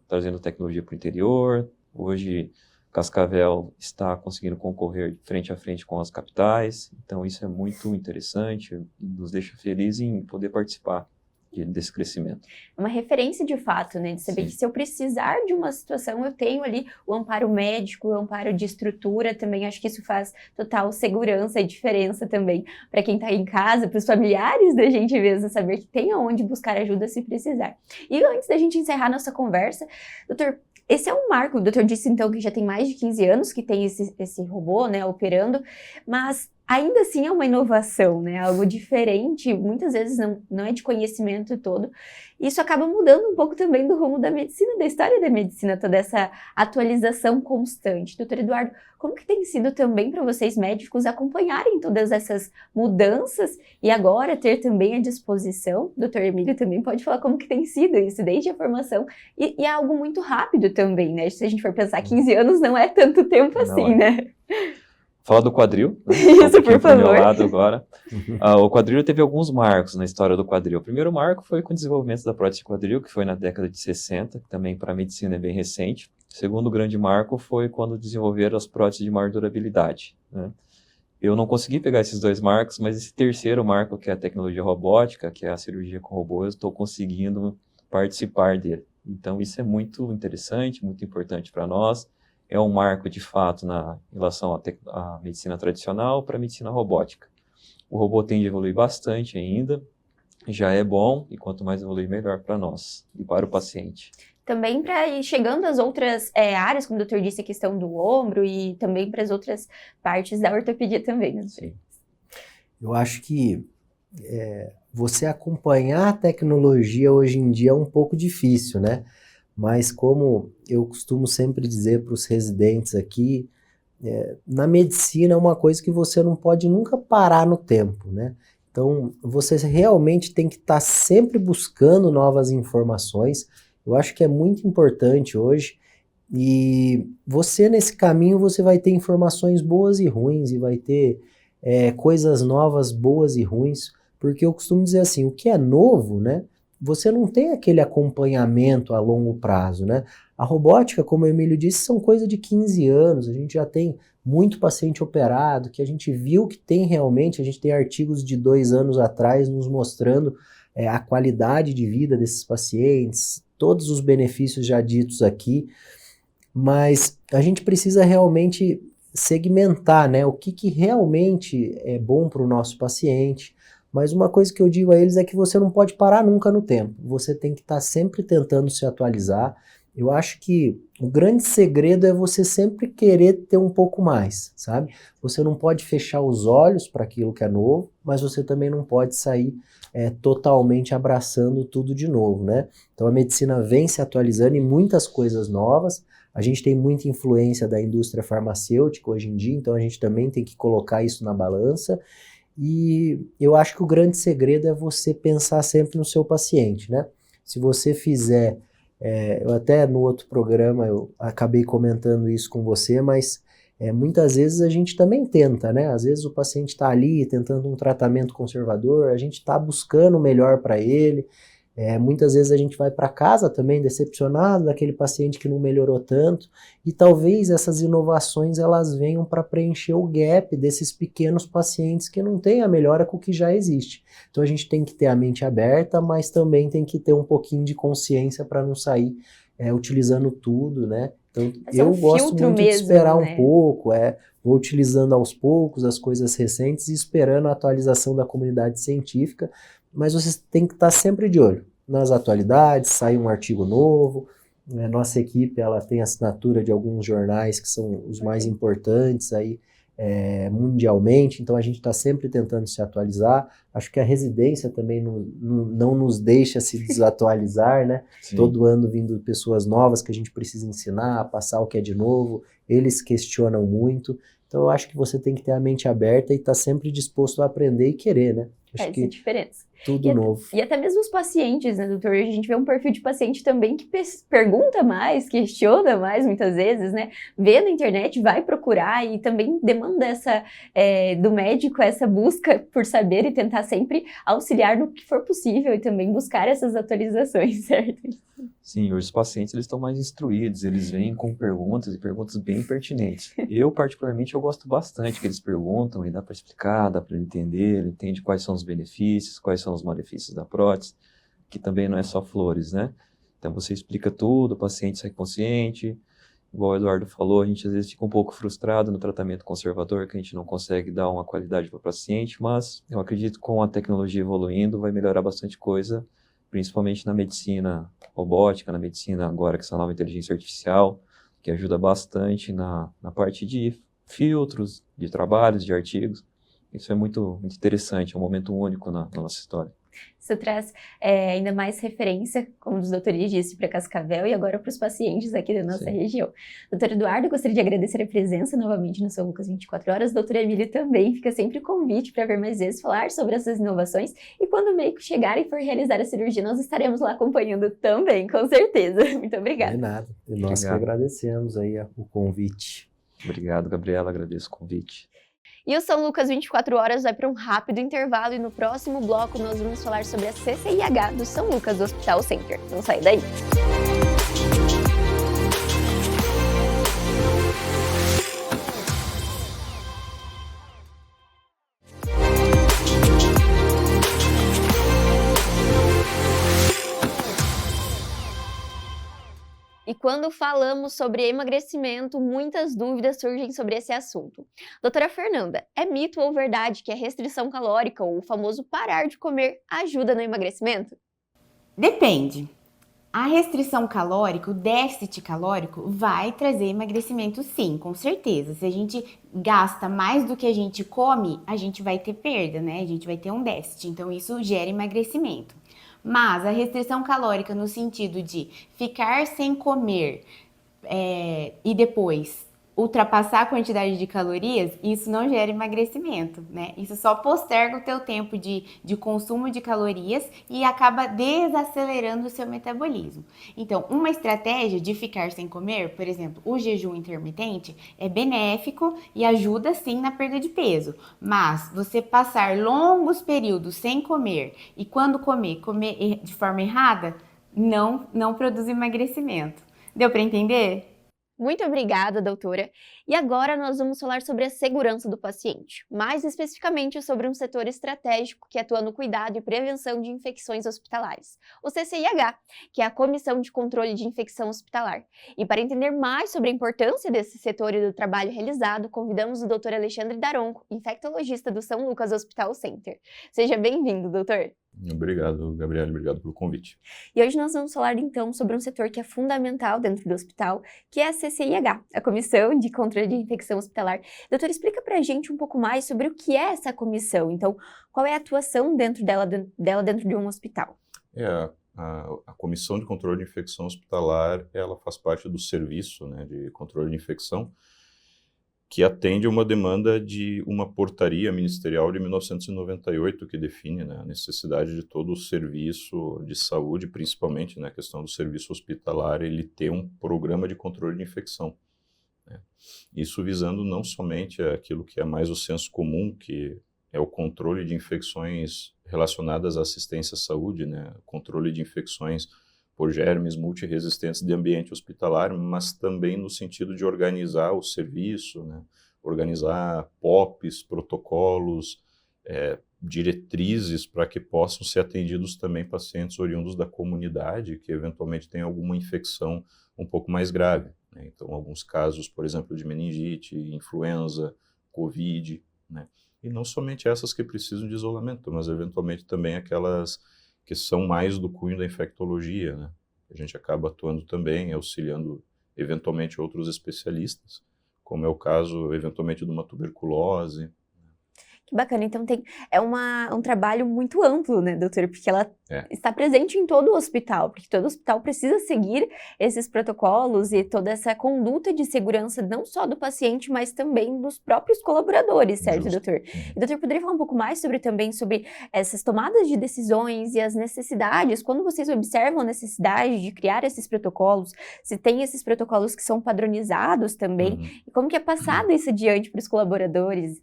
trazendo tecnologia para o interior. Hoje, Cascavel está conseguindo concorrer frente a frente com as capitais. Então, isso é muito interessante, nos deixa felizes em poder participar desse crescimento. Uma referência de fato, né? De saber Sim. que se eu precisar de uma situação, eu tenho ali o amparo médico, o amparo de estrutura também. Acho que isso faz total segurança e diferença também para quem está em casa, para os familiares da gente mesmo, saber que tem aonde buscar ajuda se precisar. E antes da gente encerrar nossa conversa, doutor, esse é um marco. O doutor disse então que já tem mais de 15 anos que tem esse robô, né, operando, mas ainda assim é uma inovação, né? Algo diferente, muitas vezes não é de conhecimento todo. Isso acaba mudando um pouco também do rumo da medicina, da história da medicina, toda essa atualização constante. Doutor Eduardo, como que tem sido também para vocês médicos acompanharem todas essas mudanças e agora ter também à disposição? Doutor Emílio também pode falar como que tem sido isso desde a formação e é algo muito rápido também, né? Se a gente for pensar, 15 anos não é tanto tempo assim, né? Falar do quadril, né? Isso, por favor. Meu lado agora. O quadril teve alguns marcos na história do quadril. O primeiro marco foi com o desenvolvimento da prótese de quadril, que foi na década de 60, que também para a medicina é bem recente. O segundo grande marco foi quando desenvolveram as próteses de maior durabilidade, né? Eu não consegui pegar esses dois marcos, mas esse terceiro marco, que é a tecnologia robótica, que é a cirurgia com robô, eu estou conseguindo participar dele. Então isso é muito interessante, muito importante para nós. É um marco, de fato, na relação à medicina tradicional para a medicina robótica. O robô tende a evoluir bastante ainda. já é bom, e quanto mais evoluir, melhor para nós e para o paciente. Também para ir chegando às outras áreas, como o doutor disse, a questão do ombro e também para as outras partes da ortopedia também, né? Sim. Eu acho que você acompanhar a tecnologia hoje em dia é um pouco difícil, né? Mas como eu costumo sempre dizer para os residentes aqui, na medicina é uma coisa que você não pode nunca parar no tempo, né? Então, você realmente tem que estar sempre buscando novas informações. Eu acho que é muito importante hoje. E você, nesse caminho, você vai ter informações boas e ruins, e vai ter coisas novas, boas e ruins. Porque eu costumo dizer assim, o que é novo, né? Você não tem aquele acompanhamento a longo prazo, né? A robótica, como o Emílio disse, são coisa de 15 anos, a gente já tem muito paciente operado, que a gente viu que tem realmente, a gente tem artigos de 2 anos atrás nos mostrando a qualidade de vida desses pacientes, todos os benefícios já ditos aqui, mas a gente precisa realmente segmentar, né? O que realmente é bom para o nosso paciente. Mas uma coisa que eu digo a eles é que você não pode parar nunca no tempo. Você tem que estar sempre tentando se atualizar. Eu acho que o grande segredo é você sempre querer ter um pouco mais, sabe? Você não pode fechar os olhos para aquilo que é novo, mas você também não pode sair totalmente abraçando tudo de novo, né? Então a medicina vem se atualizando e muitas coisas novas. A gente tem muita influência da indústria farmacêutica hoje em dia, então a gente também tem que colocar isso na balança. E eu acho que o grande segredo é você pensar sempre no seu paciente, né? Se você fizer, eu até no outro programa eu acabei comentando isso com você, mas muitas vezes a gente também tenta, né? Às vezes o paciente está ali tentando um tratamento conservador, a gente está buscando o melhor para ele. Muitas vezes a gente vai para casa também decepcionado daquele paciente que não melhorou tanto, e talvez essas inovações elas venham para preencher o gap desses pequenos pacientes que não têm a melhora com o que já existe. Então a gente tem que ter a mente aberta, mas também tem que ter um pouquinho de consciência para não sair utilizando tudo, né? Então eu gosto muito de esperar um pouco, vou utilizando aos poucos as coisas recentes e esperando a atualização da comunidade científica. Mas você tem que estar sempre de olho nas atualidades, sai um artigo novo, né? Nossa equipe ela tem assinatura de alguns jornais que são os mais importantes aí mundialmente, então a gente está sempre tentando se atualizar. Acho que a residência também não nos deixa se desatualizar, né? Sim. Todo ano vindo pessoas novas que a gente precisa ensinar, passar o que é de novo, eles questionam muito. Então eu acho que você tem que ter a mente aberta e estar sempre disposto a aprender e querer, né? Acho Faz a diferença. Tudo novo. E até mesmo os pacientes, né, doutor? A gente vê um perfil de paciente também que pergunta mais, questiona mais muitas vezes, né? Vê na internet, vai procurar e também demanda do médico essa busca por saber e tentar sempre auxiliar no que for possível e também buscar essas atualizações, certo? Sim, os pacientes eles estão mais instruídos, eles vêm com perguntas e perguntas bem pertinentes. Eu, particularmente, eu gosto bastante que eles perguntam e dá para explicar, dá para entender, ele entende quais são os benefícios, quais são os malefícios da prótese, que também não é só flores, né? Então você explica tudo, o paciente sai consciente, igual o Eduardo falou, a gente às vezes fica um pouco frustrado no tratamento conservador, que a gente não consegue dar uma qualidade para o paciente, mas eu acredito que com a tecnologia evoluindo vai melhorar bastante coisa, principalmente na medicina robótica, na medicina agora com essa nova inteligência artificial, que ajuda bastante na parte de filtros, de trabalhos, de artigos. Isso é muito, muito interessante, é um momento único na nossa história. Isso traz ainda mais referência, como os doutores disse, para Cascavel e agora para os pacientes aqui da nossa região. Doutor Eduardo, gostaria de agradecer a presença novamente no São Lucas 24 Horas. Doutor Emílio também, fica sempre convite para vir mais vezes falar sobre essas inovações e quando o médico chegar e for realizar a cirurgia, nós estaremos lá acompanhando também, com certeza. Muito obrigada. De nada. E nós que agradecemos aí o convite. Obrigado, Gabriela, agradeço o convite. E o São Lucas 24 Horas vai para um rápido intervalo e no próximo bloco nós vamos falar sobre a CCIH do São Lucas Hospital Center. Não sai daí! E quando falamos sobre emagrecimento, muitas dúvidas surgem sobre esse assunto. Doutora Fernanda, é mito ou verdade que a restrição calórica, ou o famoso parar de comer, ajuda no emagrecimento? Depende. A restrição calórica, o déficit calórico, vai trazer emagrecimento sim, com certeza. Se a gente gasta mais do que a gente come, a gente vai ter perda, né? A gente vai ter um déficit, então isso gera emagrecimento. Mas a restrição calórica no sentido de ficar sem comer e depois ultrapassar a quantidade de calorias, isso não gera emagrecimento, né? Isso só posterga o teu tempo de consumo de calorias e acaba desacelerando o seu metabolismo. Então, uma estratégia de ficar sem comer, por exemplo, o jejum intermitente, é benéfico e ajuda sim na perda de peso. Mas você passar longos períodos sem comer e quando comer de forma errada, não produz emagrecimento. Deu para entender? Muito obrigada, doutora. E agora nós vamos falar sobre a segurança do paciente, mais especificamente sobre um setor estratégico que atua no cuidado e prevenção de infecções hospitalares, o CCIH, que é a Comissão de Controle de Infecção Hospitalar. E para entender mais sobre a importância desse setor e do trabalho realizado, convidamos o Dr. Alexandre Daronco, infectologista do São Lucas Hospital Center. Seja bem-vindo, doutor. Obrigado, Gabriela, obrigado pelo convite. E hoje nós vamos falar então sobre um setor que é fundamental dentro do hospital, que é a CCIH, a Comissão de Controle de Infecção Hospitalar. Doutor, explica pra gente um pouco mais sobre o que é essa comissão. Então, qual é a atuação dentro dela dentro de um hospital? A Comissão de Controle de Infecção Hospitalar, ela faz parte do serviço, né, de controle de infecção, que atende a uma demanda de uma portaria ministerial de 1998, que define, né, a necessidade de todo o serviço de saúde, principalmente, né, a questão do serviço hospitalar, ele ter um programa de controle de infecção, né? Isso visando não somente aquilo que é mais o senso comum, que é o controle de infecções relacionadas à assistência à saúde, né, controle de infecções por germes multiresistentes de ambiente hospitalar, mas também no sentido de organizar o serviço, né? Organizar POPs, protocolos, diretrizes para que possam ser atendidos também pacientes oriundos da comunidade que eventualmente têm alguma infecção um pouco mais grave, né? Então, alguns casos, por exemplo, de meningite, influenza, Covid, né? E não somente essas que precisam de isolamento, mas eventualmente também aquelas que são mais do cunho da infectologia, né? A gente acaba atuando também, auxiliando eventualmente outros especialistas, como é o caso eventualmente de uma tuberculose. Que bacana, então é um trabalho muito amplo, né, doutora? Porque ela está presente em todo o hospital, porque todo hospital precisa seguir esses protocolos e toda essa conduta de segurança, não só do paciente, mas também dos próprios colaboradores, certo, doutor? E, doutor, poderia falar um pouco mais sobre essas tomadas de decisões e as necessidades, quando vocês observam a necessidade de criar esses protocolos, se tem esses protocolos que são padronizados também, e como que é passado isso adiante para os colaboradores?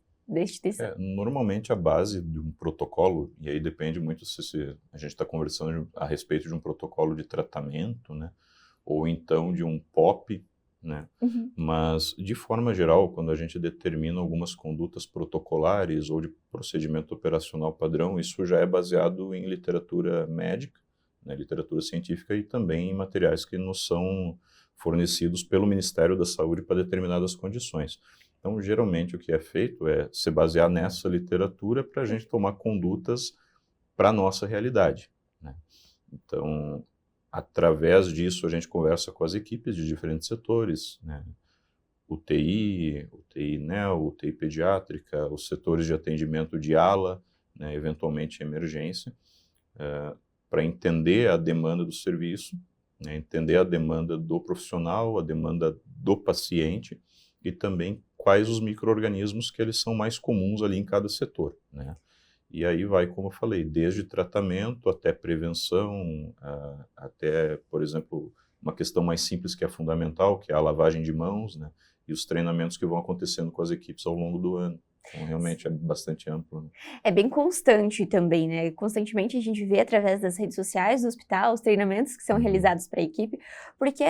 Normalmente a base de um protocolo, e aí depende muito se a gente está conversando a respeito de um protocolo de tratamento, né, ou então de um POP, né, mas de forma geral, quando a gente determina algumas condutas protocolares ou de procedimento operacional padrão, isso já é baseado em literatura médica, né, literatura científica e também em materiais que nos são fornecidos pelo Ministério da Saúde para determinadas condições. Então, geralmente, o que é feito é se basear nessa literatura para a gente tomar condutas para a nossa realidade, né? Então, através disso, a gente conversa com as equipes de diferentes setores, né? UTI NEO, UTI pediátrica, os setores de atendimento de ala, né, eventualmente emergência, para entender a demanda do serviço, né, entender a demanda do profissional, a demanda do paciente, e também quais os micro-organismos que eles são mais comuns ali em cada setor, né? E aí vai, como eu falei, desde tratamento até prevenção, até, por exemplo, uma questão mais simples que é fundamental, que é a lavagem de mãos, né? E os treinamentos que vão acontecendo com as equipes ao longo do ano. Então, realmente é bastante amplo, né? É bem constante também, né? Constantemente a gente vê através das redes sociais do hospital os treinamentos que são realizados para a equipe, porque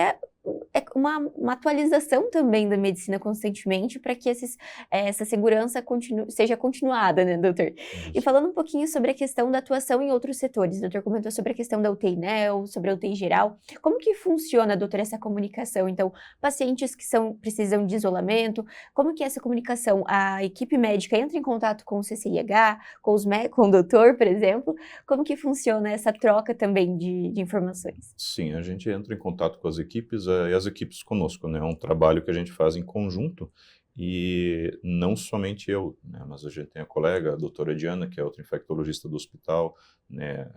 uma atualização também da medicina constantemente para que essa segurança seja continuada, né, doutor? E falando um pouquinho sobre a questão da atuação em outros setores, o doutor comentou sobre a questão da UTI-NEL, sobre a UTI geral. Como que funciona, doutor, essa comunicação? Então, pacientes que precisam de isolamento, como que é essa comunicação? A equipe médica entra em contato com o CCIH, com o doutor, por exemplo? Como que funciona essa troca também de informações? Sim, a gente entra em contato com as equipes e as equipes conosco, né? É um trabalho que a gente faz em conjunto e não somente eu, né? Mas a gente tem a colega, a doutora Diana, que é outra infectologista do hospital, né?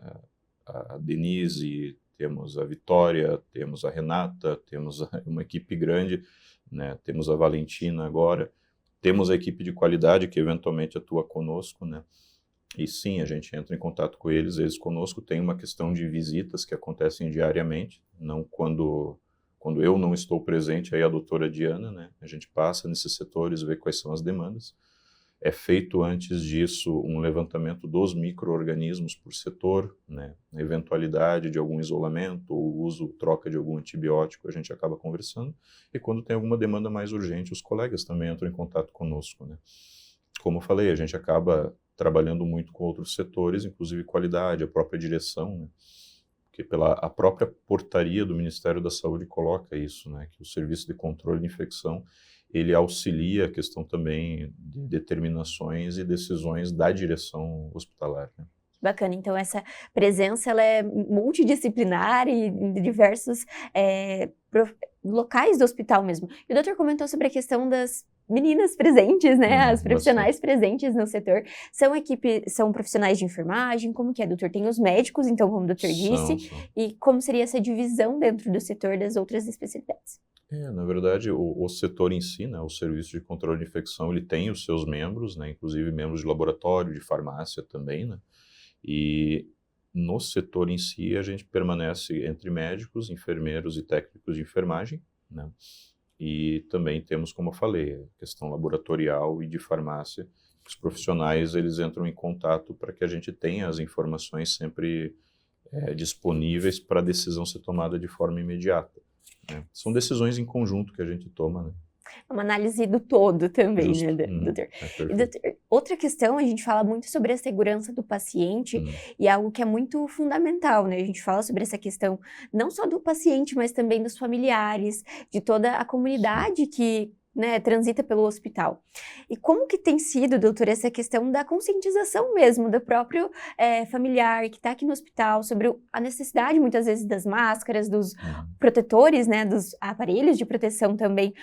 A Denise, temos a Vitória, temos a Renata, temos uma equipe grande, né? Temos a Valentina agora, temos a equipe de qualidade que eventualmente atua conosco, né? E sim, a gente entra em contato com eles conosco. Tem uma questão de visitas que acontecem diariamente, não quando eu não estou presente, aí a doutora Diana, né? A gente passa nesses setores, vê quais são as demandas. É feito antes disso um levantamento dos micro-organismos por setor, né? Na eventualidade de algum isolamento ou uso, troca de algum antibiótico, a gente acaba conversando. E quando tem alguma demanda mais urgente, os colegas também entram em contato conosco, né? Como eu falei, a gente acaba trabalhando muito com outros setores, inclusive qualidade, a própria direção, né? Porque a própria portaria do Ministério da Saúde coloca isso, né? Que o Serviço de Controle de Infecção, ele auxilia a questão também de determinações e decisões da direção hospitalar, né? Bacana, então essa presença ela é multidisciplinar e em diversos locais do hospital mesmo. E o doutor comentou sobre a questão das meninas presentes, né? As profissionais presentes no setor. São profissionais de enfermagem? Como que é, doutor? Tem os médicos, então, como o doutor disse. São. E como seria essa divisão dentro do setor das outras especialidades? Na verdade, o setor em si, né, o Serviço de Controle de Infecção, ele tem os seus membros, né, inclusive membros de laboratório, de farmácia também, né? E no setor em si, a gente permanece entre médicos, enfermeiros e técnicos de enfermagem, né? E também temos, como eu falei, a questão laboratorial e de farmácia. Os profissionais, eles entram em contato para que a gente tenha as informações sempre disponíveis para a decisão ser tomada de forma imediata, né? São decisões em conjunto que a gente toma, né? É uma análise do todo também, Justo. né, doutor? Perfeito. E, doutor, outra questão, a gente fala muito sobre a segurança do paciente e é algo que é muito fundamental, né? A gente fala sobre essa questão não só do paciente, mas também dos familiares, de toda a comunidade que, né, transita pelo hospital. E como que tem sido, doutor, essa questão da conscientização mesmo do próprio familiar que está aqui no hospital sobre a necessidade, muitas vezes, das máscaras, dos protetores, né, dos aparelhos de proteção também,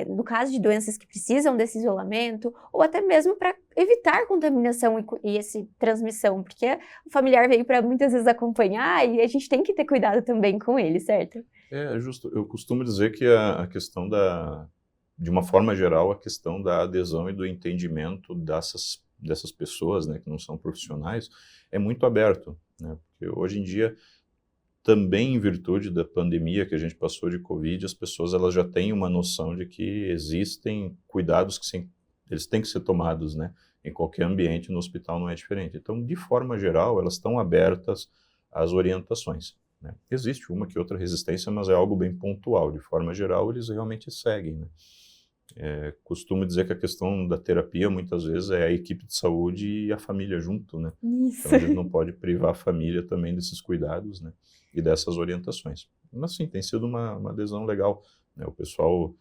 no caso de doenças que precisam desse isolamento, ou até mesmo para evitar contaminação e essa transmissão, porque o familiar veio para muitas vezes acompanhar e a gente tem que ter cuidado também com ele, certo? É justo. Eu costumo dizer que a questão de uma forma geral, a questão da adesão e do entendimento dessas pessoas, né, que não são profissionais, é muito aberto, né? Porque hoje em dia, também em virtude da pandemia que a gente passou de Covid, as pessoas elas já têm uma noção de que existem cuidados que eles têm que ser tomados, né? Em qualquer ambiente, no hospital não é diferente. Então, de forma geral, elas estão abertas às orientações, né? Existe uma que outra resistência, mas é algo bem pontual. De forma geral, eles realmente seguem, né? Costumo dizer que a questão da terapia, muitas vezes, é a equipe de saúde e a família junto, né? Isso. Então, a gente não pode privar a família também desses cuidados, né? E dessas orientações. Mas, sim, tem sido uma adesão legal, né? O pessoal,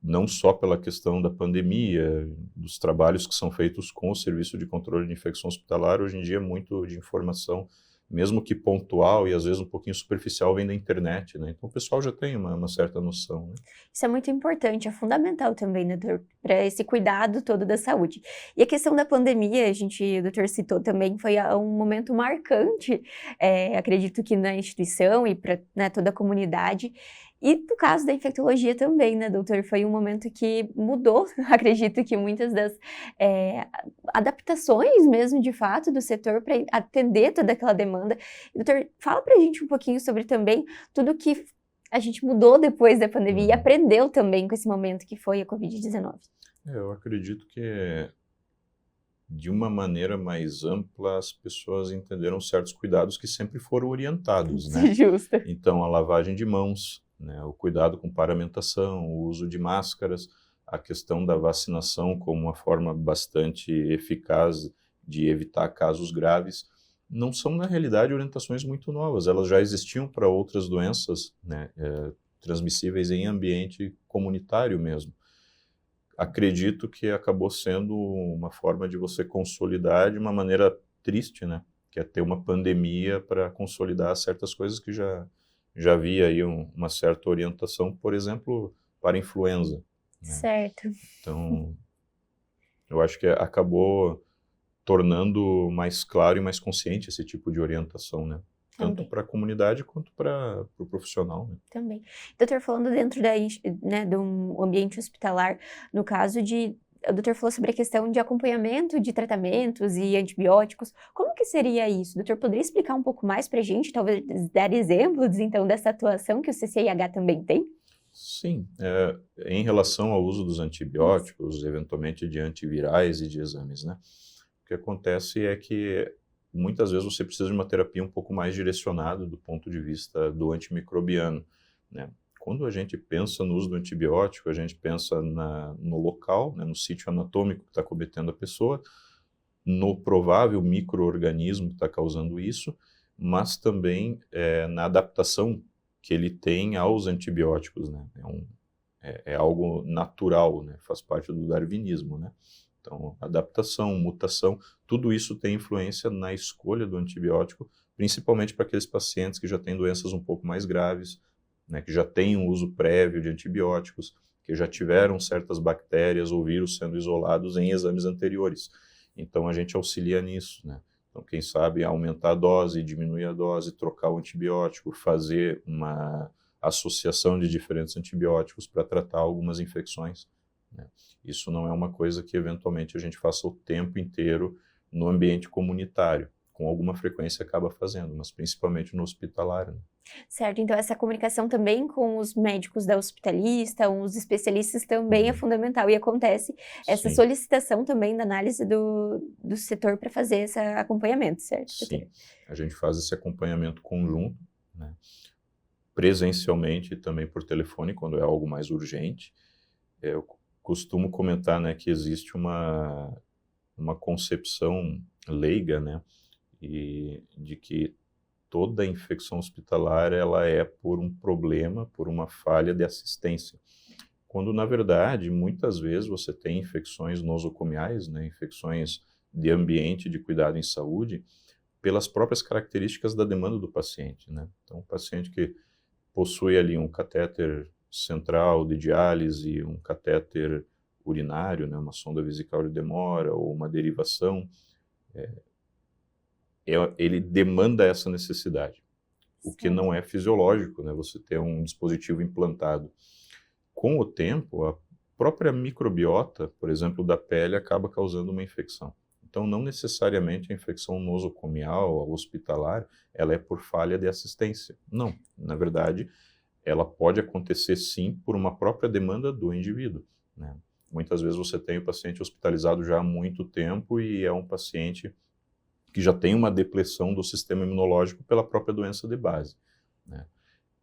não só pela questão da pandemia, dos trabalhos que são feitos com o Serviço de Controle de Infecção Hospitalar, hoje em dia, muito de informação, mesmo que pontual e às vezes um pouquinho superficial, vem da internet, né? Então o pessoal já tem uma certa noção, né? Isso é muito importante, é fundamental também, né, doutor, para esse cuidado todo da saúde. E a questão da pandemia, o doutor citou também, foi um momento marcante, acredito que na instituição e para, né, toda a comunidade. E no caso da infectologia também, né, doutor? Foi um momento que mudou, acredito que muitas das adaptações mesmo, de fato, do setor para atender toda aquela demanda. E, doutor, fala pra gente um pouquinho sobre também tudo que a gente mudou depois da pandemia e aprendeu também com esse momento que foi a Covid-19. Eu acredito que de uma maneira mais ampla, as pessoas entenderam certos cuidados que sempre foram orientados, né? Justo. Então, a lavagem de mãos, né, o cuidado com paramentação, o uso de máscaras, a questão da vacinação como uma forma bastante eficaz de evitar casos graves, não são, na realidade, orientações muito novas. Elas já existiam para outras doenças, né, transmissíveis em ambiente comunitário mesmo. Acredito que acabou sendo uma forma de você consolidar de uma maneira triste, né, que é ter uma pandemia para consolidar certas coisas que já havia aí uma certa orientação, por exemplo, para a influenza, né? Certo. Então, eu acho que acabou tornando mais claro e mais consciente esse tipo de orientação, né? Tanto Também. para a comunidade quanto para o profissional, né? Também. Doutor, falando dentro né, de um ambiente hospitalar, no caso de... O doutor falou sobre a questão de acompanhamento de tratamentos e antibióticos. Como que seria isso? O doutor poderia explicar um pouco mais para a gente, talvez dar exemplos, então, dessa atuação que o CCIH também tem? Sim, em relação ao uso dos antibióticos, eventualmente de antivirais e de exames, né? O que acontece é que muitas vezes você precisa de uma terapia um pouco mais direcionada do ponto de vista do antimicrobiano, né? Quando a gente pensa no uso do antibiótico, a gente pensa no local, né, no sítio anatômico que está cometendo a pessoa, no provável micro-organismo que está causando isso, mas também na adaptação que ele tem aos antibióticos, né? É algo natural, né? Faz parte do darwinismo, né? Então, adaptação, mutação, tudo isso tem influência na escolha do antibiótico, principalmente para aqueles pacientes que já têm doenças um pouco mais graves, né, que já têm um uso prévio de antibióticos, que já tiveram certas bactérias ou vírus sendo isolados em exames anteriores. Então, a gente auxilia nisso, né? Então, quem sabe aumentar a dose, diminuir a dose, trocar o antibiótico, fazer uma associação de diferentes antibióticos para tratar algumas infecções, né? Isso não é uma coisa que eventualmente a gente faça o tempo inteiro no ambiente comunitário. Com alguma frequência acaba fazendo, mas principalmente no hospitalar, né? Certo, então essa comunicação também com os médicos da hospitalista, os especialistas também é fundamental e acontece essa Sim. solicitação também da análise do setor para fazer esse acompanhamento, certo? Sim, a gente faz esse acompanhamento conjunto, né? Presencialmente e também por telefone, quando é algo mais urgente. Eu costumo comentar, né, que existe uma concepção leiga, né, e de que toda infecção hospitalar ela é por um problema, por uma falha de assistência. Quando, na verdade, muitas vezes você tem infecções nosocomiais, né, infecções de ambiente de cuidado em saúde, pelas próprias características da demanda do paciente, né? Então, o paciente que possui ali um catéter central de diálise, um catéter urinário, né, uma sonda vesical de demora ou uma derivação, ele demanda essa necessidade, o que não é fisiológico, né, você ter um dispositivo implantado. Com o tempo, a própria microbiota, por exemplo, da pele, acaba causando uma infecção. Então, não necessariamente a infecção nosocomial ou hospitalar, ela é por falha de assistência. Não, na verdade, ela pode acontecer sim por uma própria demanda do indivíduo, né? Muitas vezes você tem o paciente hospitalizado já há muito tempo e é um paciente que já tem uma depressão do sistema imunológico pela própria doença de base, né?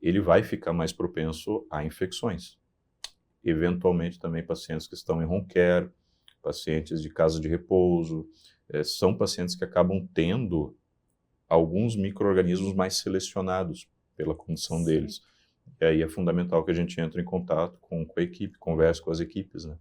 Ele vai ficar mais propenso a infecções. Eventualmente também pacientes que estão em home care, pacientes de casa de repouso, são pacientes que acabam tendo alguns micro-organismos mais selecionados pela condição deles. E aí é fundamental que a gente entre em contato com a equipe, converse com as equipes, né?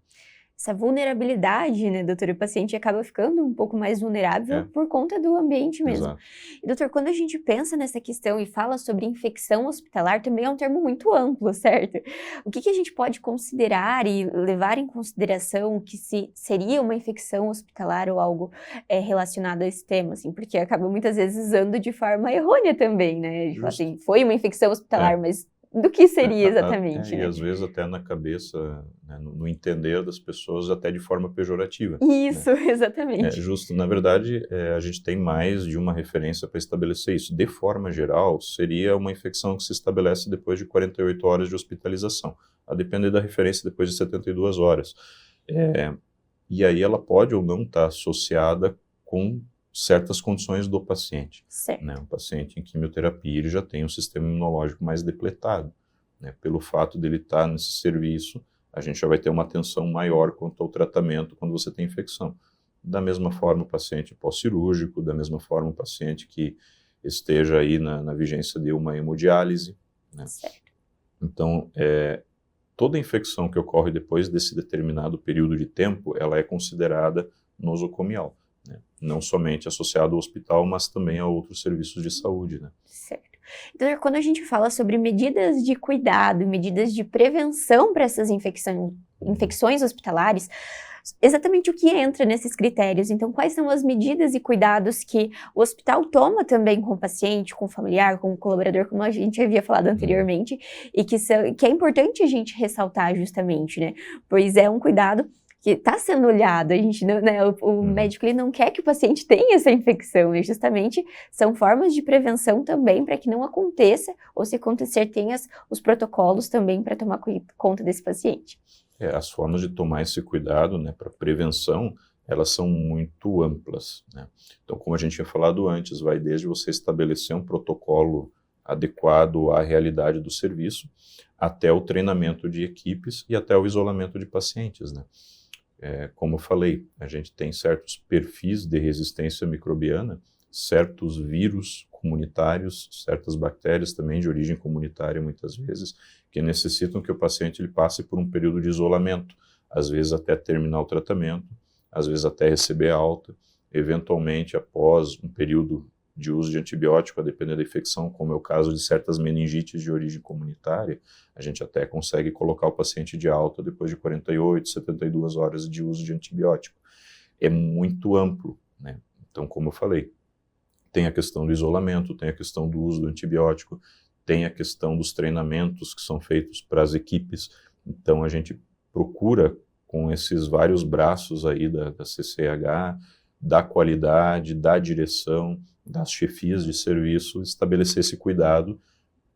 Essa vulnerabilidade, né, doutor? O paciente acaba ficando um pouco mais vulnerável por conta do ambiente mesmo. Exato. E, doutor, quando a gente pensa nessa questão e fala sobre infecção hospitalar, também é um termo muito amplo, certo? O que a gente pode considerar e levar em consideração que seria uma infecção hospitalar ou algo relacionado a esse tema, assim? Porque acaba muitas vezes usando de forma errônea também, né? Tipo assim, foi uma infecção hospitalar, mas do que seria exatamente, E né? às vezes até na cabeça, né, no entender das pessoas, até de forma pejorativa. Isso, né? exatamente. Justo. Na verdade, a gente tem mais de uma referência para estabelecer isso. De forma geral, seria uma infecção que se estabelece depois de 48 horas de hospitalização, a depender da referência depois de 72 horas. e aí ela pode ou não estar associada com certas condições do paciente. Certo. Né? Um paciente em quimioterapia, ele já tem um sistema imunológico mais depletado. Né? Pelo fato dele estar nesse serviço, a gente já vai ter uma atenção maior quanto ao tratamento quando você tem infecção. Da mesma forma o paciente pós-cirúrgico, da mesma forma o paciente que esteja aí na vigência de uma hemodiálise. Né? Certo. Então, toda infecção que ocorre depois desse determinado período de tempo, ela é considerada nosocomial. Né? Não somente associado ao hospital, mas também a outros serviços de saúde. Né? Certo. Então, quando a gente fala sobre medidas de cuidado, medidas de prevenção para essas infecções hospitalares, exatamente o que entra nesses critérios? Então, quais são as medidas e cuidados que o hospital toma também com o paciente, com o familiar, com o colaborador, como a gente havia falado anteriormente, e que é importante a gente ressaltar justamente, né? Pois é um cuidado que está sendo olhado, a gente não, né, o médico ele não quer que o paciente tenha essa infecção, e justamente são formas de prevenção também para que não aconteça, ou se acontecer, tenha os protocolos também para tomar conta desse paciente. As formas de tomar esse cuidado, né, para prevenção, elas são muito amplas. Né? Então, como a gente tinha falado antes, vai desde você estabelecer um protocolo adequado à realidade do serviço, até o treinamento de equipes e até o isolamento de pacientes. Né? Como eu falei, a gente tem certos perfis de resistência microbiana, certos vírus comunitários, certas bactérias também de origem comunitária muitas vezes, que necessitam que o paciente ele passe por um período de isolamento, às vezes até terminar o tratamento, às vezes até receber alta, eventualmente após um período de uso de antibiótico, a depender da infecção, como é o caso de certas meningites de origem comunitária, a gente até consegue colocar o paciente de alta depois de 48, 72 horas de uso de antibiótico. É muito amplo, né? Então, como eu falei, tem a questão do isolamento, tem a questão do uso do antibiótico, tem a questão dos treinamentos que são feitos para as equipes. Então, a gente procura, com esses vários braços aí da CCH, da qualidade, da direção, das chefias de serviço, estabelecer esse cuidado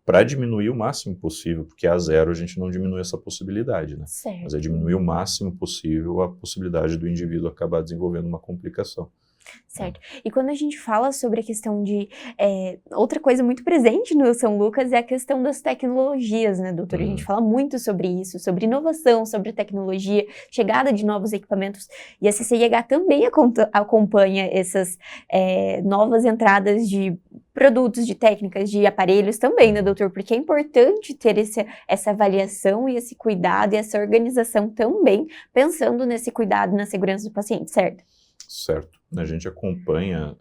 para diminuir o máximo possível, porque a zero a gente não diminui essa possibilidade, né? Certo. Mas é diminuir o máximo possível a possibilidade do indivíduo acabar desenvolvendo uma complicação. Certo. E quando a gente fala sobre a questão de... outra coisa muito presente no São Lucas é a questão das tecnologias, né, doutor? A gente fala muito sobre isso, sobre inovação, sobre tecnologia, chegada de novos equipamentos. E a CCIH também acompanha essas novas entradas de produtos, de técnicas, de aparelhos também, né, doutor? Porque é importante ter essa avaliação e esse cuidado e essa organização também, pensando nesse cuidado na segurança do paciente, certo? Certo. A gente acompanha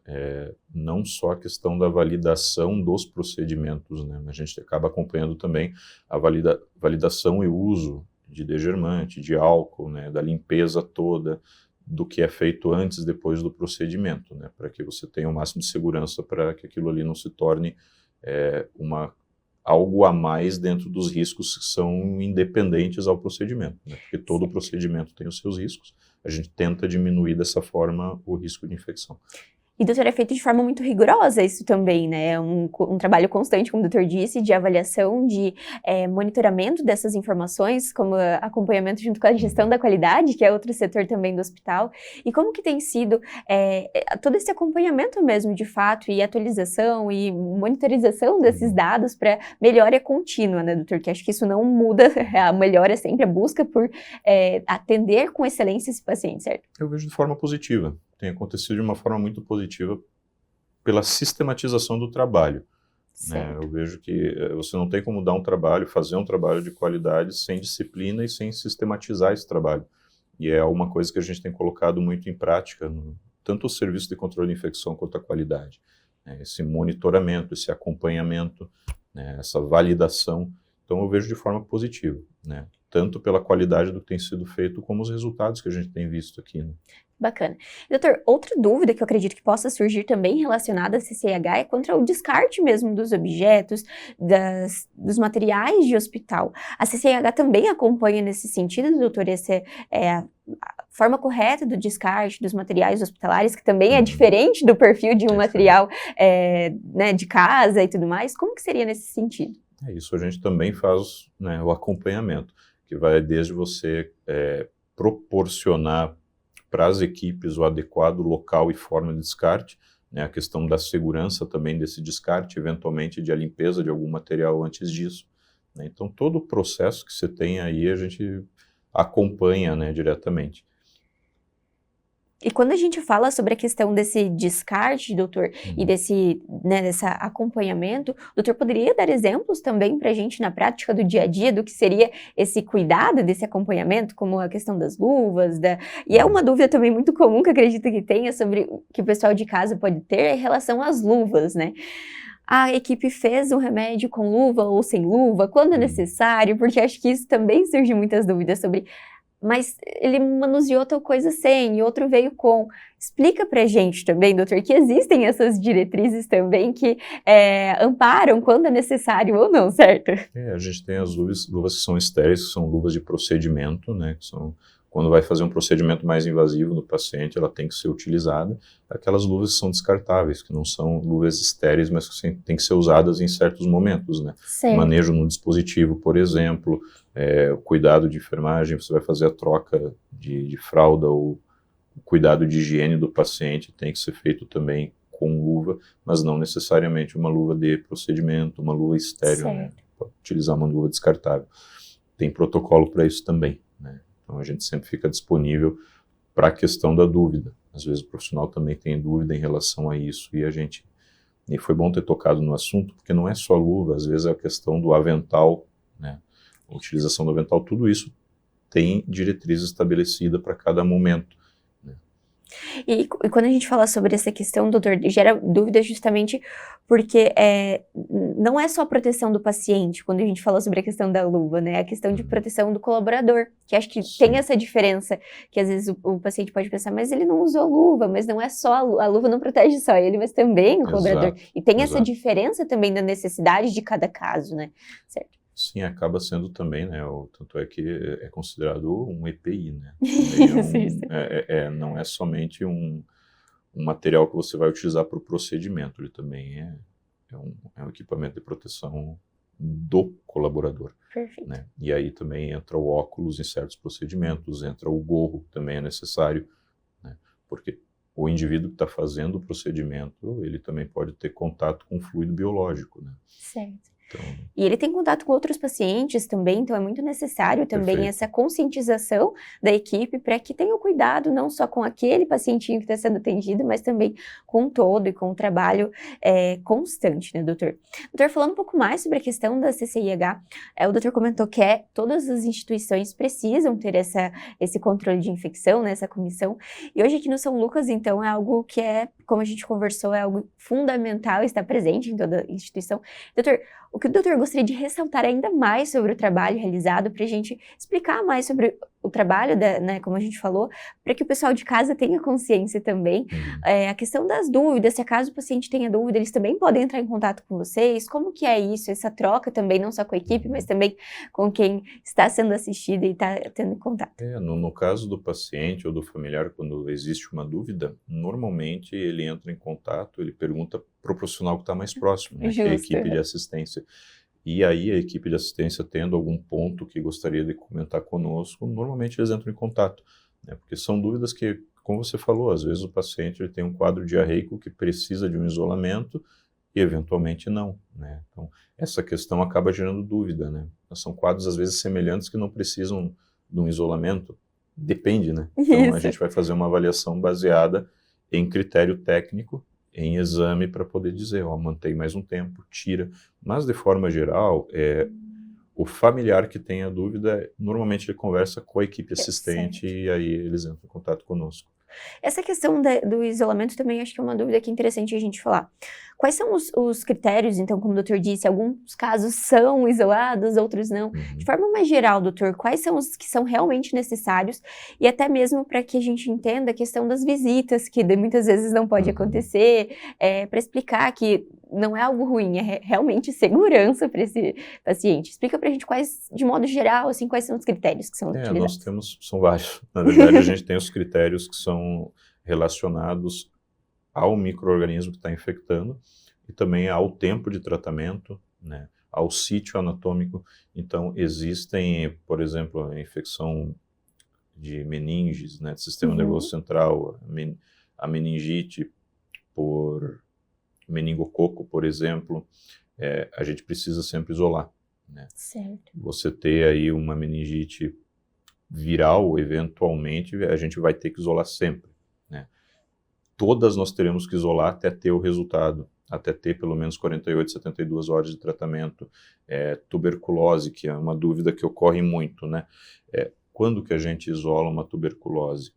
não só a questão da validação dos procedimentos, né? A gente acaba acompanhando também a validação e uso de degermante, de álcool, né? Da limpeza toda, do que é feito antes e depois do procedimento, né? Para que você tenha o máximo de segurança para que aquilo ali não se torne algo a mais dentro dos riscos que são independentes ao procedimento, né? Porque todo procedimento tem os seus riscos, a gente tenta diminuir dessa forma o risco de infecção. E, doutor, é feito de forma muito rigorosa isso também, né? É um trabalho constante, como o doutor disse, de avaliação, de monitoramento dessas informações, como acompanhamento junto com a gestão da qualidade, que é outro setor também do hospital. E como que tem sido todo esse acompanhamento mesmo, de fato, e atualização e monitorização desses dados para melhora contínua, né, doutor? Que acho que isso não muda, a melhora é sempre a busca por atender com excelência esse paciente, certo? Eu vejo de forma positiva. Tem acontecido de uma forma muito positiva pela sistematização do trabalho. Né? Eu vejo que você não tem como dar um trabalho, fazer um trabalho de qualidade sem disciplina e sem sistematizar esse trabalho. E é uma coisa que a gente tem colocado muito em prática, tanto o serviço de controle de infecção quanto a qualidade. Né? Esse monitoramento, esse acompanhamento, né? Essa validação. Então eu vejo de forma positiva, né? Tanto pela qualidade do que tem sido feito, como os resultados que a gente tem visto aqui. Né? Bacana. Doutor, outra dúvida que eu acredito que possa surgir também relacionada à CCIH é contra o descarte mesmo dos objetos, dos materiais de hospital. A CCIH também acompanha nesse sentido, doutor, essa a forma correta do descarte dos materiais hospitalares, que também é diferente do perfil de um material né, de casa e tudo mais. Como que seria nesse sentido? Isso a gente também faz, né, o acompanhamento, que vai desde você proporcionar para as equipes o adequado local e forma de descarte, né, a questão da segurança também desse descarte, eventualmente de a limpeza de algum material antes disso, né? Então, todo o processo que você tem aí, a gente acompanha, né, diretamente. E quando a gente fala sobre a questão desse descarte, doutor, e desse acompanhamento, o doutor poderia dar exemplos também para a gente na prática do dia a dia do que seria esse cuidado desse acompanhamento, como a questão das luvas, e é uma dúvida também muito comum que eu acredito que tenha sobre o que o pessoal de casa pode ter em relação às luvas, né? A equipe fez um remédio com luva ou sem luva, quando é necessário, porque acho que isso também surge muitas dúvidas sobre, mas ele manuseou tal coisa sem, e outro veio com. Explica pra gente também, doutor, que existem essas diretrizes também que amparam quando é necessário ou não, certo? A gente tem as luvas que são estéreis, que são luvas de procedimento, né, que são, quando vai fazer um procedimento mais invasivo no paciente, ela tem que ser utilizada. Aquelas luvas que são descartáveis, que não são luvas estéreis, mas que tem que ser usadas em certos momentos, né? Certo. Manejo no dispositivo, por exemplo, cuidado de enfermagem, você vai fazer a troca de fralda, ou o cuidado de higiene do paciente tem que ser feito também com luva, mas não necessariamente uma luva de procedimento, uma luva estéril, né? Pode utilizar uma luva descartável. Tem protocolo para isso também, né? Então a gente sempre fica disponível para a questão da dúvida. Às vezes o profissional também tem dúvida em relação a isso, e foi bom ter tocado no assunto, porque não é só luva, às vezes é a questão do avental, né? A utilização do avental, tudo isso tem diretriz estabelecida para cada momento. E quando a gente fala sobre essa questão, doutor, gera dúvida justamente porque não é só a proteção do paciente, quando a gente fala sobre a questão da luva, né? A questão de proteção do colaborador, que acho que tem essa diferença, que às vezes o paciente pode pensar, mas ele não usou luva, mas não é só a luva não protege só ele, mas também o colaborador. E tem essa diferença também da necessidade de cada caso, né? Certo? Sim, acaba sendo também, né? Tanto é que é considerado um EPI, né? Não é somente um material que você vai utilizar para o procedimento, ele também é um equipamento de proteção do colaborador. Perfeito. Né? E aí também entra o óculos em certos procedimentos, entra o gorro, também é necessário, né? Porque o indivíduo que está fazendo o procedimento, ele também pode ter contato com fluido biológico, né? Certo. Então, e ele tem contato com outros pacientes também, então é muito necessário também essa conscientização da equipe para que tenha o cuidado não só com aquele pacientinho que está sendo atendido, mas também com o todo e com o trabalho constante, né, doutor? Doutor, falando um pouco mais sobre a questão da CCIH, o doutor comentou que todas as instituições precisam ter esse controle de infecção, né, essa comissão, e hoje aqui no São Lucas, então, é algo que como a gente conversou, é algo fundamental estar presente em toda a instituição. Doutor, o que o doutor gostaria de ressaltar ainda mais sobre o trabalho realizado, para a gente explicar mais sobre o trabalho, né, como a gente falou, para que o pessoal de casa tenha consciência também. A questão das dúvidas, se acaso o paciente tenha dúvida, eles também podem entrar em contato com vocês. Como que é isso, essa troca também, não só com a equipe, mas também com quem está sendo assistido e está tendo contato? No caso do paciente ou do familiar, quando existe uma dúvida, normalmente ele entra em contato, ele pergunta para o profissional que está mais próximo, né, que é a equipe de assistência. E aí a equipe de assistência, tendo algum ponto que gostaria de comentar conosco, normalmente eles entram em contato, né, porque são dúvidas que, como você falou, às vezes o paciente ele tem um quadro diarreico que precisa de um isolamento e eventualmente não, né? Então essa questão acaba gerando dúvida, né? São quadros às vezes semelhantes que não precisam de um isolamento, depende, né? Então a gente vai fazer uma avaliação baseada em critério técnico, em exame, para poder dizer, mantém mais um tempo, tira. Mas, de forma geral, o familiar que tem a dúvida, normalmente ele conversa com a equipe assistente e aí eles entram em contato conosco. Essa questão do isolamento também acho que é uma dúvida que é interessante a gente falar. Quais são os critérios, então, como o doutor disse, alguns casos são isolados, outros não. De forma mais geral, doutor, quais são os que são realmente necessários e até mesmo para que a gente entenda a questão das visitas, que muitas vezes não pode acontecer, para explicar que não é algo ruim, é realmente segurança para esse paciente. Explica para a gente quais, de modo geral, assim, quais são os critérios que são utilizados. São vários. Na verdade, a gente tem os critérios que são relacionados ao micro-organismo que está infectando e também ao tempo de tratamento, né, ao sítio anatômico. Então, existem, por exemplo, a infecção de meninges, né, do sistema nervoso central, a meningite por meningococo, por exemplo, a gente precisa sempre isolar, né? Certo. Você ter aí uma meningite viral, eventualmente, a gente vai ter que isolar sempre, né? Todas nós teremos que isolar até ter o resultado, até ter pelo menos 48, 72 horas de tratamento. Tuberculose, que é uma dúvida que ocorre muito, né? Quando que a gente isola uma tuberculose?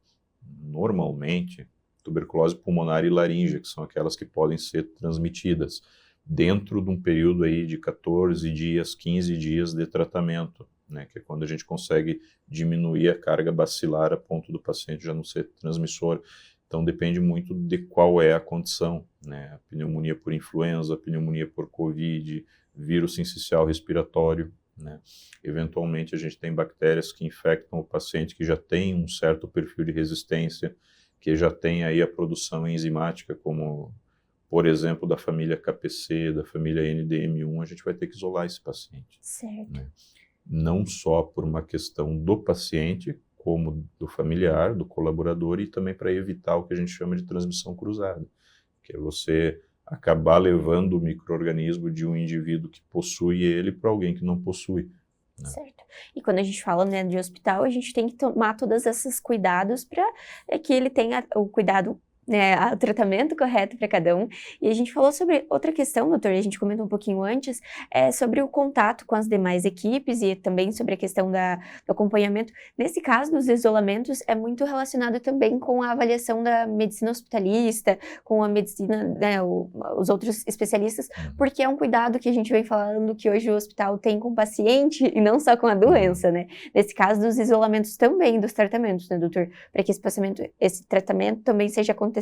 Normalmente, tuberculose pulmonar e laríngea, que são aquelas que podem ser transmitidas dentro de um período aí de 14 dias, 15 dias de tratamento, né, que é quando a gente consegue diminuir a carga bacilar a ponto do paciente já não ser transmissor. Então depende muito de qual é a condição, né, a pneumonia por influenza, a pneumonia por Covid, vírus sincicial respiratório, né. Eventualmente a gente tem bactérias que infectam o paciente que já tem um certo perfil de resistência, que já tem aí a produção enzimática, como, por exemplo, da família KPC, da família NDM1, a gente vai ter que isolar esse paciente. Certo. Né? Não só por uma questão do paciente, como do familiar, do colaborador, e também para evitar o que a gente chama de transmissão cruzada, que é você acabar levando o micro-organismo de um indivíduo que possui ele para alguém que não possui. Né? Certo. E quando a gente fala, né, de hospital, a gente tem que tomar todos esses cuidados para que ele tenha o cuidado, né, o tratamento correto para cada um. E a gente falou sobre outra questão, doutor, e a gente comentou um pouquinho antes, sobre o contato com as demais equipes e também sobre a questão do acompanhamento. Nesse caso dos isolamentos, é muito relacionado também com a avaliação da medicina hospitalista, com a medicina, né, os outros especialistas, porque é um cuidado que a gente vem falando que hoje o hospital tem com o paciente e não só com a doença, né? Nesse caso dos isolamentos também, dos tratamentos, né, doutor? Para que esse tratamento também seja acontecido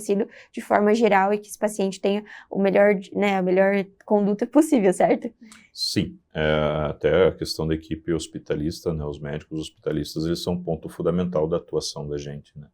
de forma geral e que esse paciente tenha o melhor, né, a melhor conduta possível, certo? Sim, até a questão da equipe hospitalista, né, os médicos hospitalistas, eles são um ponto fundamental da atuação da gente, né?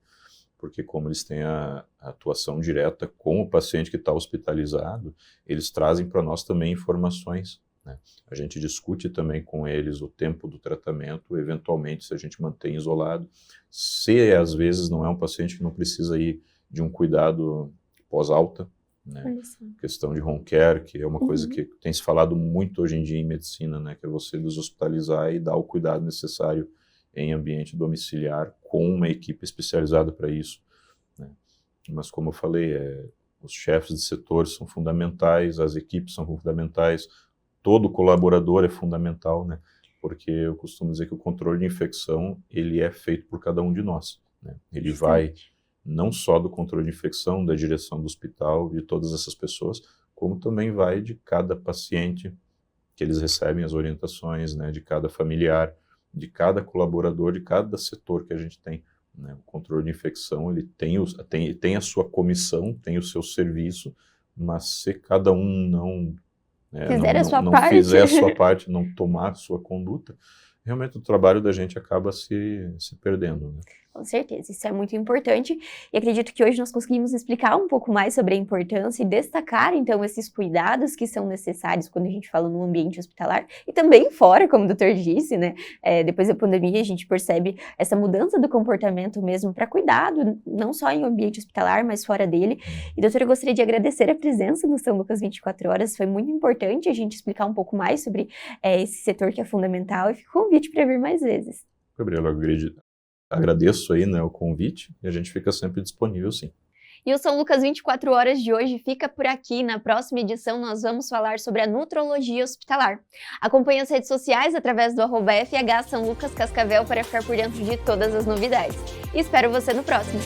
Porque como eles têm a atuação direta com o paciente que está hospitalizado, eles trazem para nós também informações, né? A gente discute também com eles o tempo do tratamento, eventualmente se a gente mantém isolado, se às vezes não é um paciente que não precisa ir de um cuidado pós-alta, né? Questão de home care, que é uma coisa que tem se falado muito hoje em dia em medicina, né? Que é você deshospitalizar e dar o cuidado necessário em ambiente domiciliar com uma equipe especializada para isso, né? Mas como eu falei, os chefes de setor são fundamentais, as equipes são fundamentais, todo colaborador é fundamental, né? Porque eu costumo dizer que o controle de infecção, ele é feito por cada um de nós, né? Ele vai não só do controle de infecção, da direção do hospital, de todas essas pessoas, como também vai de cada paciente, que eles recebem as orientações, né, de cada familiar, de cada colaborador, de cada setor que a gente tem, né? O controle de infecção, ele tem a sua comissão, tem o seu serviço, mas se cada um não fizer a sua parte, não tomar a sua conduta, realmente o trabalho da gente acaba se perdendo, né? Com certeza, isso é muito importante e acredito que hoje nós conseguimos explicar um pouco mais sobre a importância e destacar, então, esses cuidados que são necessários quando a gente fala no ambiente hospitalar e também fora, como o doutor disse, né? Depois da pandemia a gente percebe essa mudança do comportamento mesmo para cuidado, não só em ambiente hospitalar, mas fora dele. E, doutor, eu gostaria de agradecer a presença no São Lucas 24 Horas, foi muito importante a gente explicar um pouco mais sobre esse setor que é fundamental e fica o convite para vir mais vezes. Gabriela, eu agradeço aí, né, o convite e a gente fica sempre disponível, sim. E o São Lucas 24 Horas de hoje fica por aqui. Na próxima edição nós vamos falar sobre a nutrologia hospitalar. Acompanhe as redes sociais através do @FH São Lucas Cascavel para ficar por dentro de todas as novidades. E espero você no próximo.